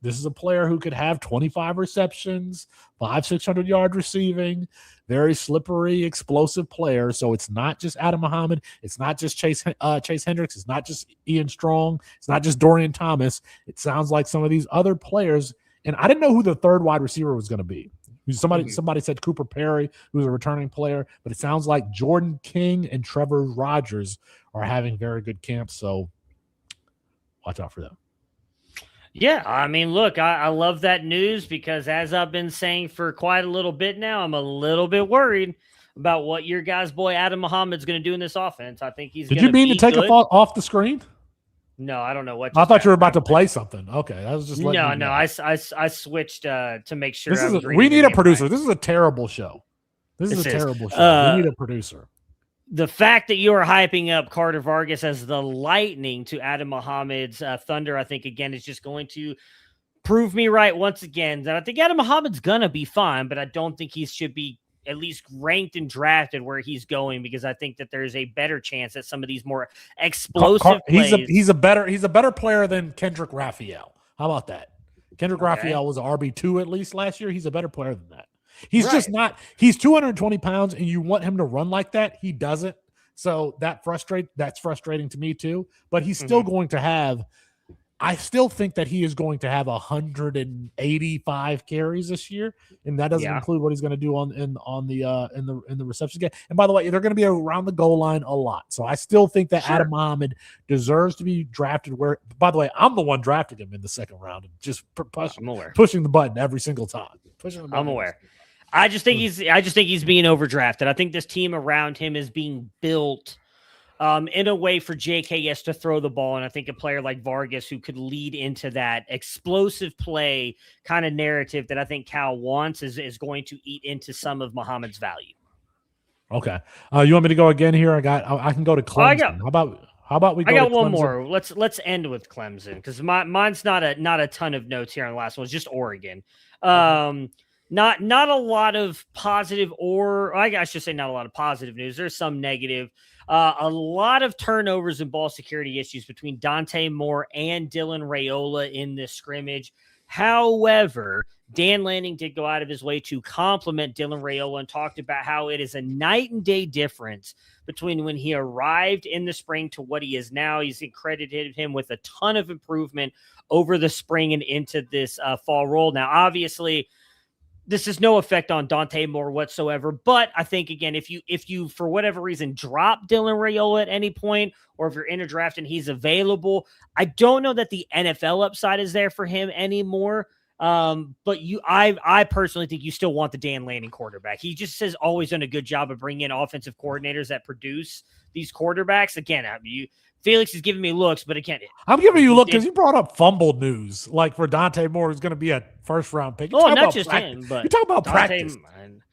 this is a player who could have 25 receptions, 600 yard receiving, very slippery, explosive player. So it's not just Adam Muhammad. It's not just Chase Hendricks. It's not just Ian Strong. It's not just Dorian Thomas. It sounds like some of these other players. And I didn't know who the third wide receiver was going to be. Somebody said Cooper Perry, who's a returning player, but it sounds like Jordan King and Trevor Rogers are having very good camps. So watch out for them. Yeah, I mean, look, I love that news, because as I've been saying for quite a little bit now, I'm a little bit worried about what your guy's boy Adam Muhammad's going to do in this offense. I think he's. Did you mean to take it off the screen? No, I don't know what. I thought you were about to play something. Okay, that was just no. I switched to make sure. We need a producer. Right. This is a terrible show. This is a terrible show. We need a producer. The fact that you are hyping up Carter Vargas as the Lightning to Adam Muhammad's Thunder, I think, again, is just going to prove me right once again. That I think Adam Muhammad's going to be fine, but I don't think he should be at least ranked and drafted where he's going, because I think that there's a better chance that some of these more explosive plays. He's a better player than Kendrick Raphael. How about that? Kendrick Raphael was an RB2 at least last year. He's a better player than that. He's just not. He's 220 pounds, and you want him to run like that. He doesn't. So that's frustrating to me too. But he's still going to have. I still think that he is going to have 185 carries this year, and that doesn't include what he's going to do in the reception game. And by the way, they're going to be around the goal line a lot. So I still think that Adam Muhammad deserves to be drafted. Where, by the way, I'm the one drafting him in the second round and just pushing the button every single time. I'm aware. I just think he's being overdrafted. I think this team around him is being built in a way for JKS to throw the ball. And I think a player like Vargas, who could lead into that explosive play kind of narrative that I think Cal wants, is going to eat into some of Muhammad's value. Okay. You want me to go again here? I can go to Clemson. How about we go? I got to one Clemson? more. Let's end with Clemson, because mine's not a ton of notes here on the last one. It's just Oregon. Not a lot of positive, or I should say not a lot of positive news. There's some negative. A lot of turnovers and ball security issues between Dante Moore and Dylan Raiola in this scrimmage. However, Dan Lanning did go out of his way to compliment Dylan Raiola and talked about how it is a night and day difference between when he arrived in the spring to what he is now. He's credited him with a ton of improvement over the spring and into this fall role. Now, obviously, this has no effect on Dante Moore whatsoever, but I think, again, if you for whatever reason drop Dylan Raiola at any point, or if you're in a draft and he's available, I don't know that the NFL upside is there for him anymore. But I personally think you still want the Dan Lanning quarterback. He just has always done a good job of bringing in offensive coordinators that produce these quarterbacks. Again, Felix is giving me looks, but again, I'm giving you a look because you brought up fumble news, like for Dante Moore, who's going to be a first-round pick. Not just him, but you talk about practice.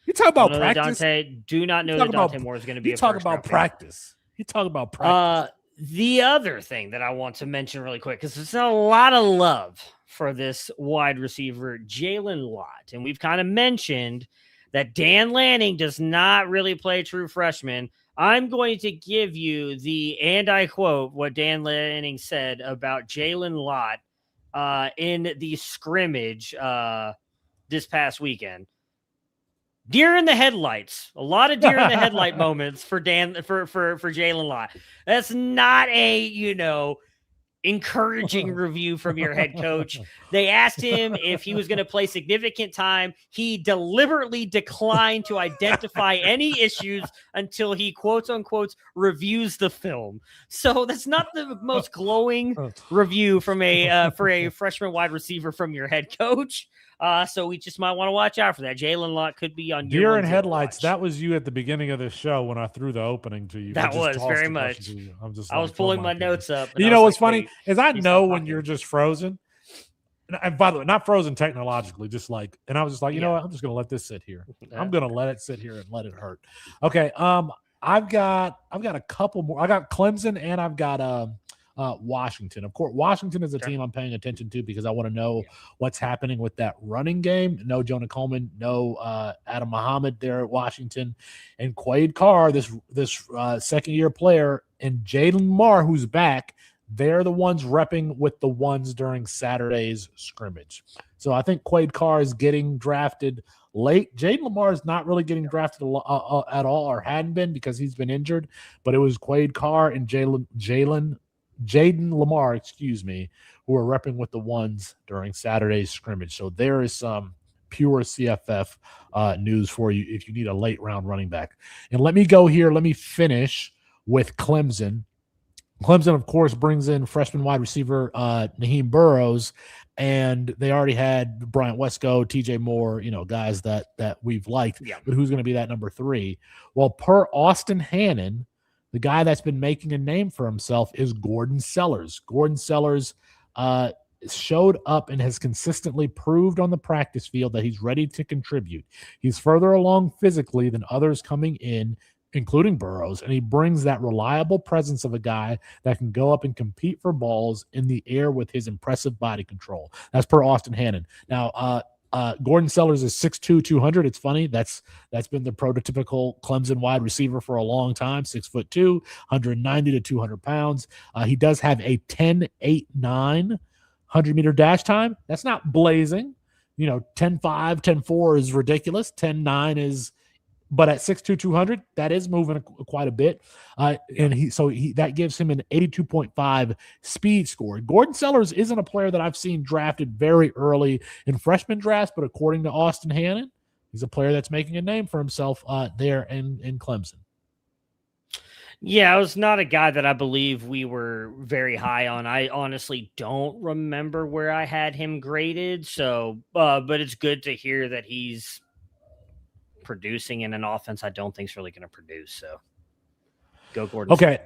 You talk about practice. Do not know that Dante Moore is going to be. You talk about practice. You talk about practice. The other thing that I want to mention really quick, because there's a lot of love for this wide receiver, Jalen Lott, and we've kind of mentioned that Dan Lanning does not really play true freshman. I'm going to give you and I quote what Dan Lanning said about Jalen Lott in the scrimmage this past weekend. Deer in the headlights. A lot of deer in the headlight moments for Jalen Lott. That's not a, encouraging review from your head coach. They asked him if he was going to play significant time. He deliberately declined to identify any issues until he quotes unquote reviews the film. So that's not the most glowing review from for a freshman wide receiver from your head coach. So we just might want to watch out for that. Jalen Lott could be on deer in headlights. That was you at the beginning of this show when I threw the opening to you. That was very much. I was pulling my notes up. You know what's funny is I know when you're just frozen. And by the way, not frozen technologically, just like, and I was just like, you know what? I'm just going to let this sit here. I'm going to let it sit here and let it hurt. Okay. I've got a couple more. I got Clemson and I've got Washington. Of course, Washington is a team I'm paying attention to because I want to know what's happening with that running game. No Jonah Coleman, no Adam Muhammad there at Washington, and Quade Carr, this second-year player, and Jaden Lamar, who's back. They're the ones repping with the ones during Saturday's scrimmage. So I think Quade Carr is getting drafted late. Jaden Lamar is not really getting drafted at all, or hadn't been because he's been injured. But it was Quade Carr and Jaden Lamar, who are repping with the ones during Saturday's scrimmage. So there is some pure CFF news for you if you need a late round running back. And let me go here. Let me finish with Clemson. Clemson, of course, brings in freshman wide receiver Naheem Burrows, and they already had Bryant Wesco, TJ Moore, guys that we've liked. Yeah. But who's going to be that number 3? Well, per Austin Hannon, The guy that's been making a name for himself is Gordon Sellers. Gordon Sellers showed up and has consistently proved on the practice field that he's ready to contribute. He's further along physically than others coming in, including Burrows, and he brings that reliable presence of a guy that can go up and compete for balls in the air with his impressive body control. That's per Austin Hannon. Now, Gordon Sellers is 6'2", 200. It's funny. That's been the prototypical Clemson wide receiver for a long time, 6'2", 190 to 200 pounds. He does have a 10.89 100-meter dash time. That's not blazing. 10.5, 10.4 is ridiculous. 10.9 is, but at 6'2", 200, that is moving quite a bit. And that gives him an 82.5 speed score. Gordon Sellers isn't a player that I've seen drafted very early in freshman drafts, but according to Austin Hannon, he's a player that's making a name for himself there in Clemson. Yeah, it was not a guy that I believe we were very high on. I honestly don't remember where I had him graded. So, but it's good to hear that he's producing in an offense I don't think is really going to produce. So go Gordon. Okay.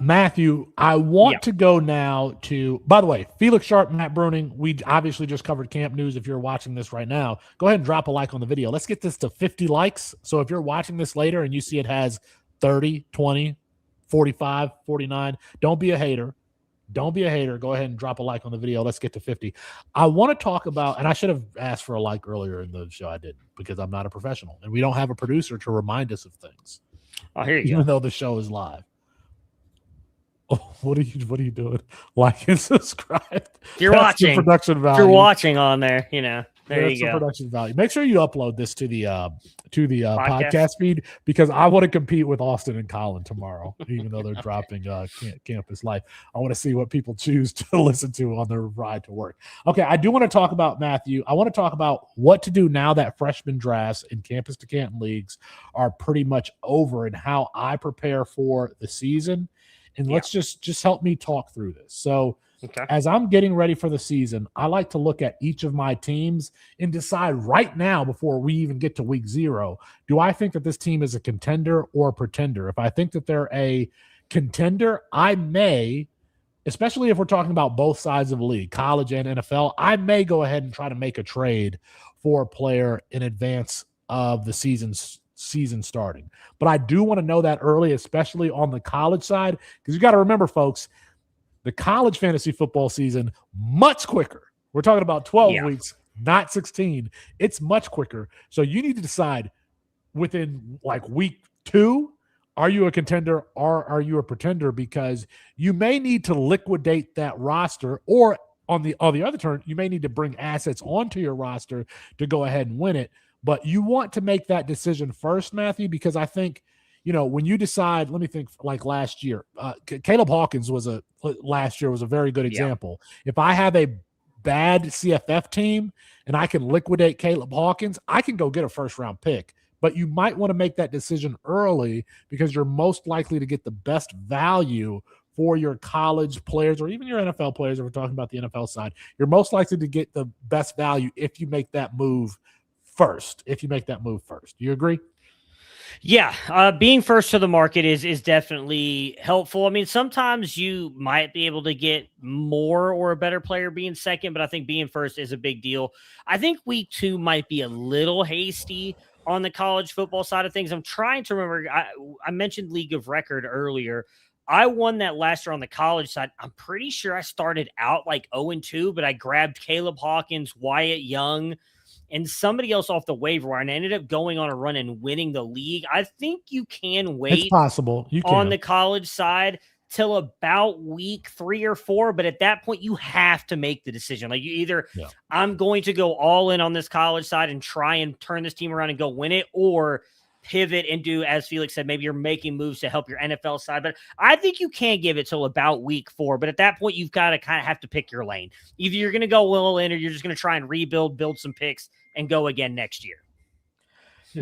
Matthew, I want to go now to, by the way, Felix, Sharpe, Matt Bruening. We obviously just covered camp news. If you're watching this right now, go ahead and drop a like on the video. Let's get this to 50 likes. So if you're watching this later and you see it has 30, 20, 45, 49, don't be a hater. Don't be a hater. Go ahead and drop a like on the video. Let's get to 50. I want to talk about, and I should have asked for a like earlier in the show. I didn't, because I'm not a professional and we don't have a producer to remind us of things. Oh, here you even go. Though the show is live. Oh, what are you doing? Like and subscribe. If you're watching, production value. If you're watching on there, there you go. Production value. Make sure you upload this to the podcast feed, because I want to compete with Austin and Colin tomorrow, even though they're dropping Campus Life. I want to see what people choose to listen to on their ride to work. Okay, I do want to talk about Matthew. I want to talk about what to do now that freshman drafts and campus to Canton leagues are pretty much over, and how I prepare for the season. And let's just help me talk through this. So as I'm getting ready for the season, I like to look at each of my teams and decide right now, before we even get to week 0, do I think that this team is a contender or a pretender? If I think that they're a contender, I may, especially if we're talking about both sides of the league, college and NFL, I may go ahead and try to make a trade for a player in advance of the season starting. But I do want to know that early, especially on the college side, because you got to remember, folks, the college fantasy football season, much quicker. We're talking about 12 weeks, not 16. It's much quicker. So you need to decide within like week 2, are you a contender or are you a pretender? Because you may need to liquidate that roster, or on the other turn, you may need to bring assets onto your roster to go ahead and win it. But you want to make that decision first, Matthew, because I think, when you decide, let me think, like last year, Caleb Hawkins last year was a very good example. If I have a bad CFF team and I can liquidate Caleb Hawkins, I can go get a first-round pick. But you might want to make that decision early, because you're most likely to get the best value for your college players, or even your NFL players. If we're talking about the NFL side, you're most likely to get the best value if you make that move first. Do you agree? Yeah, being first to the market is definitely helpful. I mean, sometimes you might be able to get more or a better player being second, but I think being first is a big deal. I think week 2 might be a little hasty on the college football side of things. I'm trying to remember. I mentioned League of Record earlier. I won that last year on the college side. I'm pretty sure I started out like 0-2, but I grabbed Caleb Hawkins, Wyatt Young, and somebody else off the waiver wire, and I ended up going on a run and winning the league. I think you can wait. It's possible. You can. On the college side till about week 3 or 4, but at that point you have to make the decision. Like, you either I'm going to go all in on this college side and try and turn this team around and go win it, or pivot and do, as Felix said, maybe you're making moves to help your NFL side. But I think you can give it till about week 4. But at that point, you've got to kind of have to pick your lane. Either you're going to go all in, or you're just going to try and rebuild, build some picks, and go again next year.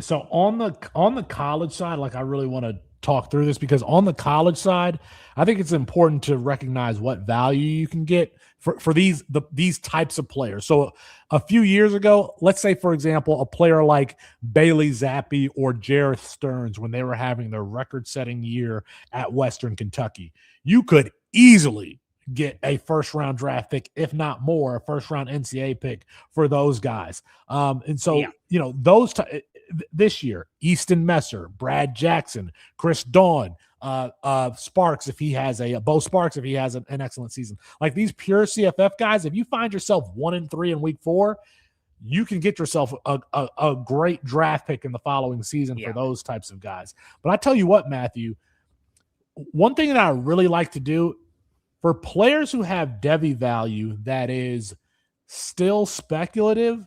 So on the college side, like, I really want to talk through this because on the college side, I think it's important to recognize what value you can get for these types of players. So a few years ago, let's say, for example, a player like Bailey Zappi or Jareth Stearns, when they were having their record-setting year at Western Kentucky, you could easily get a first-round draft pick, if not more, a first-round NCAA pick for those guys. And so, this year, Easton Messer, Brad Jackson, Chris Dawn, Sparks, if he has Bo Sparks, if he has an excellent season. Like these pure CFF guys, if you find yourself 1-3 in week 4, you can get yourself a great draft pick in the following season for those types of guys. But I tell you what, Matthew, one thing that I really like to do for players who have Devi value that is still speculative,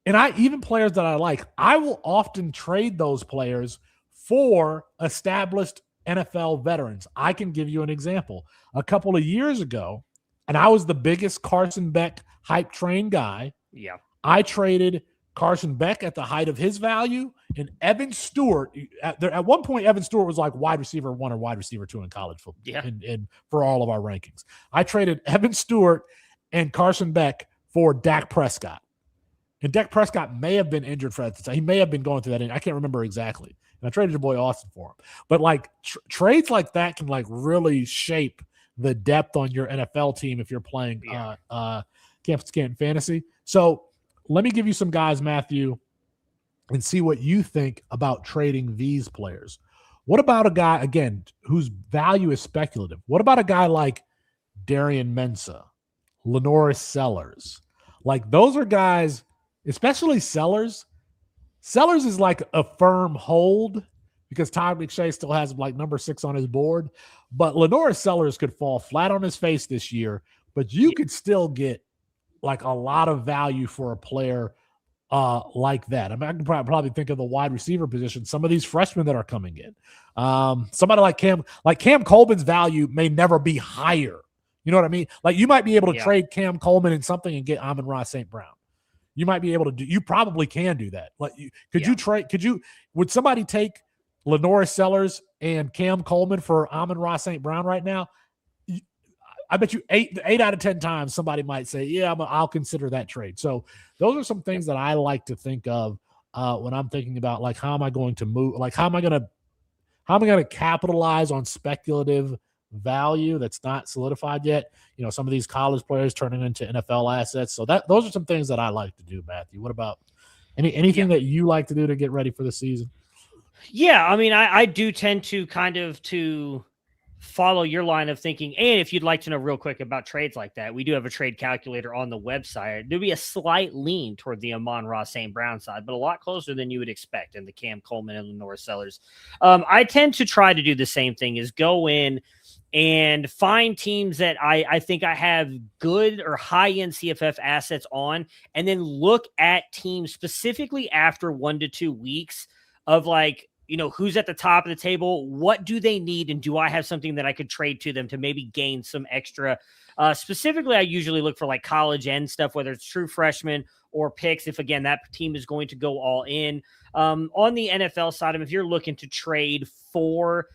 and even players that I like, I will often trade those players for established NFL veterans. I can give you an example. A couple of years ago, and I was the biggest Carson Beck hype train guy. Yeah. I traded Carson Beck at the height of his value, and Evan Stewart. At one point, Evan Stewart was like wide receiver 1 or wide receiver 2 in college football. Yeah. And for all of our rankings, I traded Evan Stewart and Carson Beck for Dak Prescott. And Dak Prescott may have been injured for that. He may have been going through that. I can't remember exactly. And I traded your boy Austin for him. But like trades like that can like really shape the depth on your NFL team if you're playing Campus Canton Fantasy. So let me give you some guys, Matthew, and see what you think about trading these players. What about a guy, again, whose value is speculative? What about a guy like Darian Mensah, Lenoris Sellers? Like those are guys, especially Sellers. Sellers is like a firm hold because Todd McShay still has like number 6 on his board. But Lenoris Sellers could fall flat on his face this year, but you could still get like a lot of value for a player like that. I mean, I can probably think of the wide receiver position, some of these freshmen that are coming in. Somebody like Cam Coleman's value may never be higher. You know what I mean? Like you might be able to trade Cam Coleman in something and get Amon-Ra St. Brown. You might be able to you probably can do that. Like would somebody take Lenoris Sellers and Cam Coleman for Amon-Ra St. Brown right now? I bet you 8 out of 10 times somebody might say, yeah, I'll consider that trade. So those are some things that I like to think of when I'm thinking about like, how am I going to move? Like, how am I going to capitalize on speculative value that's not solidified yet? You know, some of these college players turning into NFL assets. So those are some things that I like to do, Matthew. What about anything that you like to do to get ready for the season? Yeah, I mean, I do tend to to follow your line of thinking. And if you'd like to know real quick about trades like that, we do have a trade calculator on the website. There'd be a slight lean toward the Amon-Ra St. Brown side, but a lot closer than you would expect in the Cam Coleman and Lenoris Sellers. I tend to try to do the same thing, is go in and find teams that I think I have good or high-end CFF assets on, and then look at teams specifically after 1 to 2 weeks of like, you know, who's at the top of the table, what do they need, and do I have something that I could trade to them to maybe gain some extra? Specifically, I usually look for like college end stuff, whether it's true freshmen or picks, if, again, that team is going to go all in. On the NFL side, if you're looking to trade for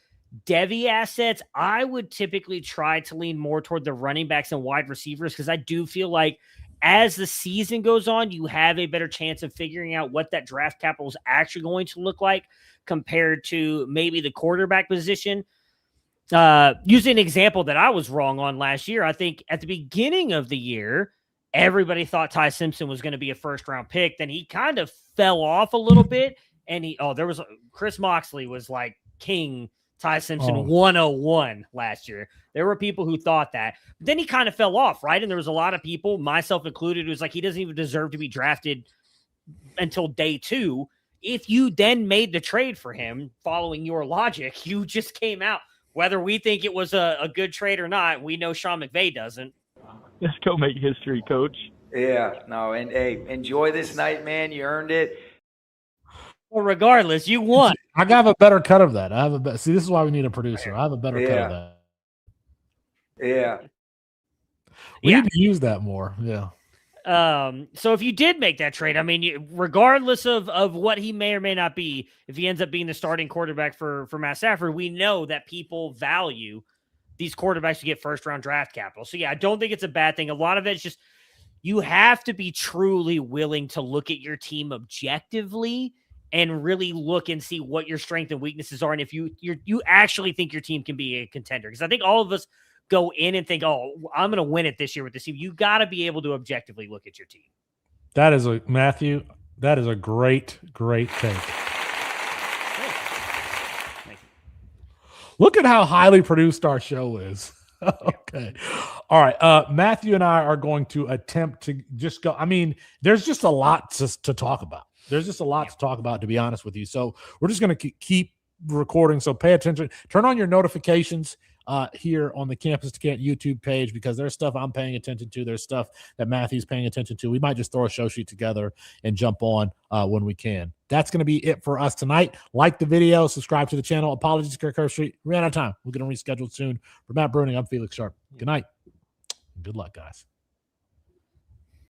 Devi assets, I would typically try to lean more toward the running backs and wide receivers, because I do feel like as the season goes on, you have a better chance of figuring out what that draft capital is actually going to look like compared to maybe the quarterback position. Using an example that I was wrong on last year, I think at the beginning of the year, everybody thought Ty Simpson was going to be a first-round pick. Then he kind of fell off a little bit, and Chris Moxley was like king Ty Simpson 101 last year. There were people who thought that. But then he kind of fell off, right? And there was a lot of people, myself included, who was like, he doesn't even deserve to be drafted until day 2. If you then made the trade for him, following your logic, you just came out. Whether we think it was a good trade or not, we know Sean McVay doesn't. Let's go make history, Coach. Yeah, no, and hey, enjoy this night, man. You earned it. Well, regardless, you won. I have a better cut of that. See, this is why we need a producer. I have a better cut of that. Yeah. We need to use that more. Yeah. So if you did make that trade, I mean, regardless of what he may or may not be, if he ends up being the starting quarterback for Matt Stafford, we know that people value these quarterbacks to get first-round draft capital. So, yeah, I don't think it's a bad thing. A lot of it's just you have to be truly willing to look at your team objectively and really look and see what your strengths and weaknesses are, and if you actually think your team can be a contender. Because I think all of us go in and think, oh, I'm going to win it this year with this team. You got to be able to objectively look at your team. That is Matthew. That is a great take. Look at how highly produced our show is. Okay. All right. Matthew and I are going to attempt to just go. I mean, there's just a lot to talk about. There's just a lot to talk about, to be honest with you. So we're just going to keep recording. So pay attention. Turn on your notifications here on the Campus to Canton YouTube page, because there's stuff I'm paying attention to. There's stuff that Matthew's paying attention to. We might just throw a show sheet together and jump on when we can. That's going to be it for us tonight. Like the video, subscribe to the channel. Apologies to Kirk Street. We ran out of time. We're going to reschedule soon. For Matt Bruening, I'm Felix Sharpe. Good night. Good luck, guys.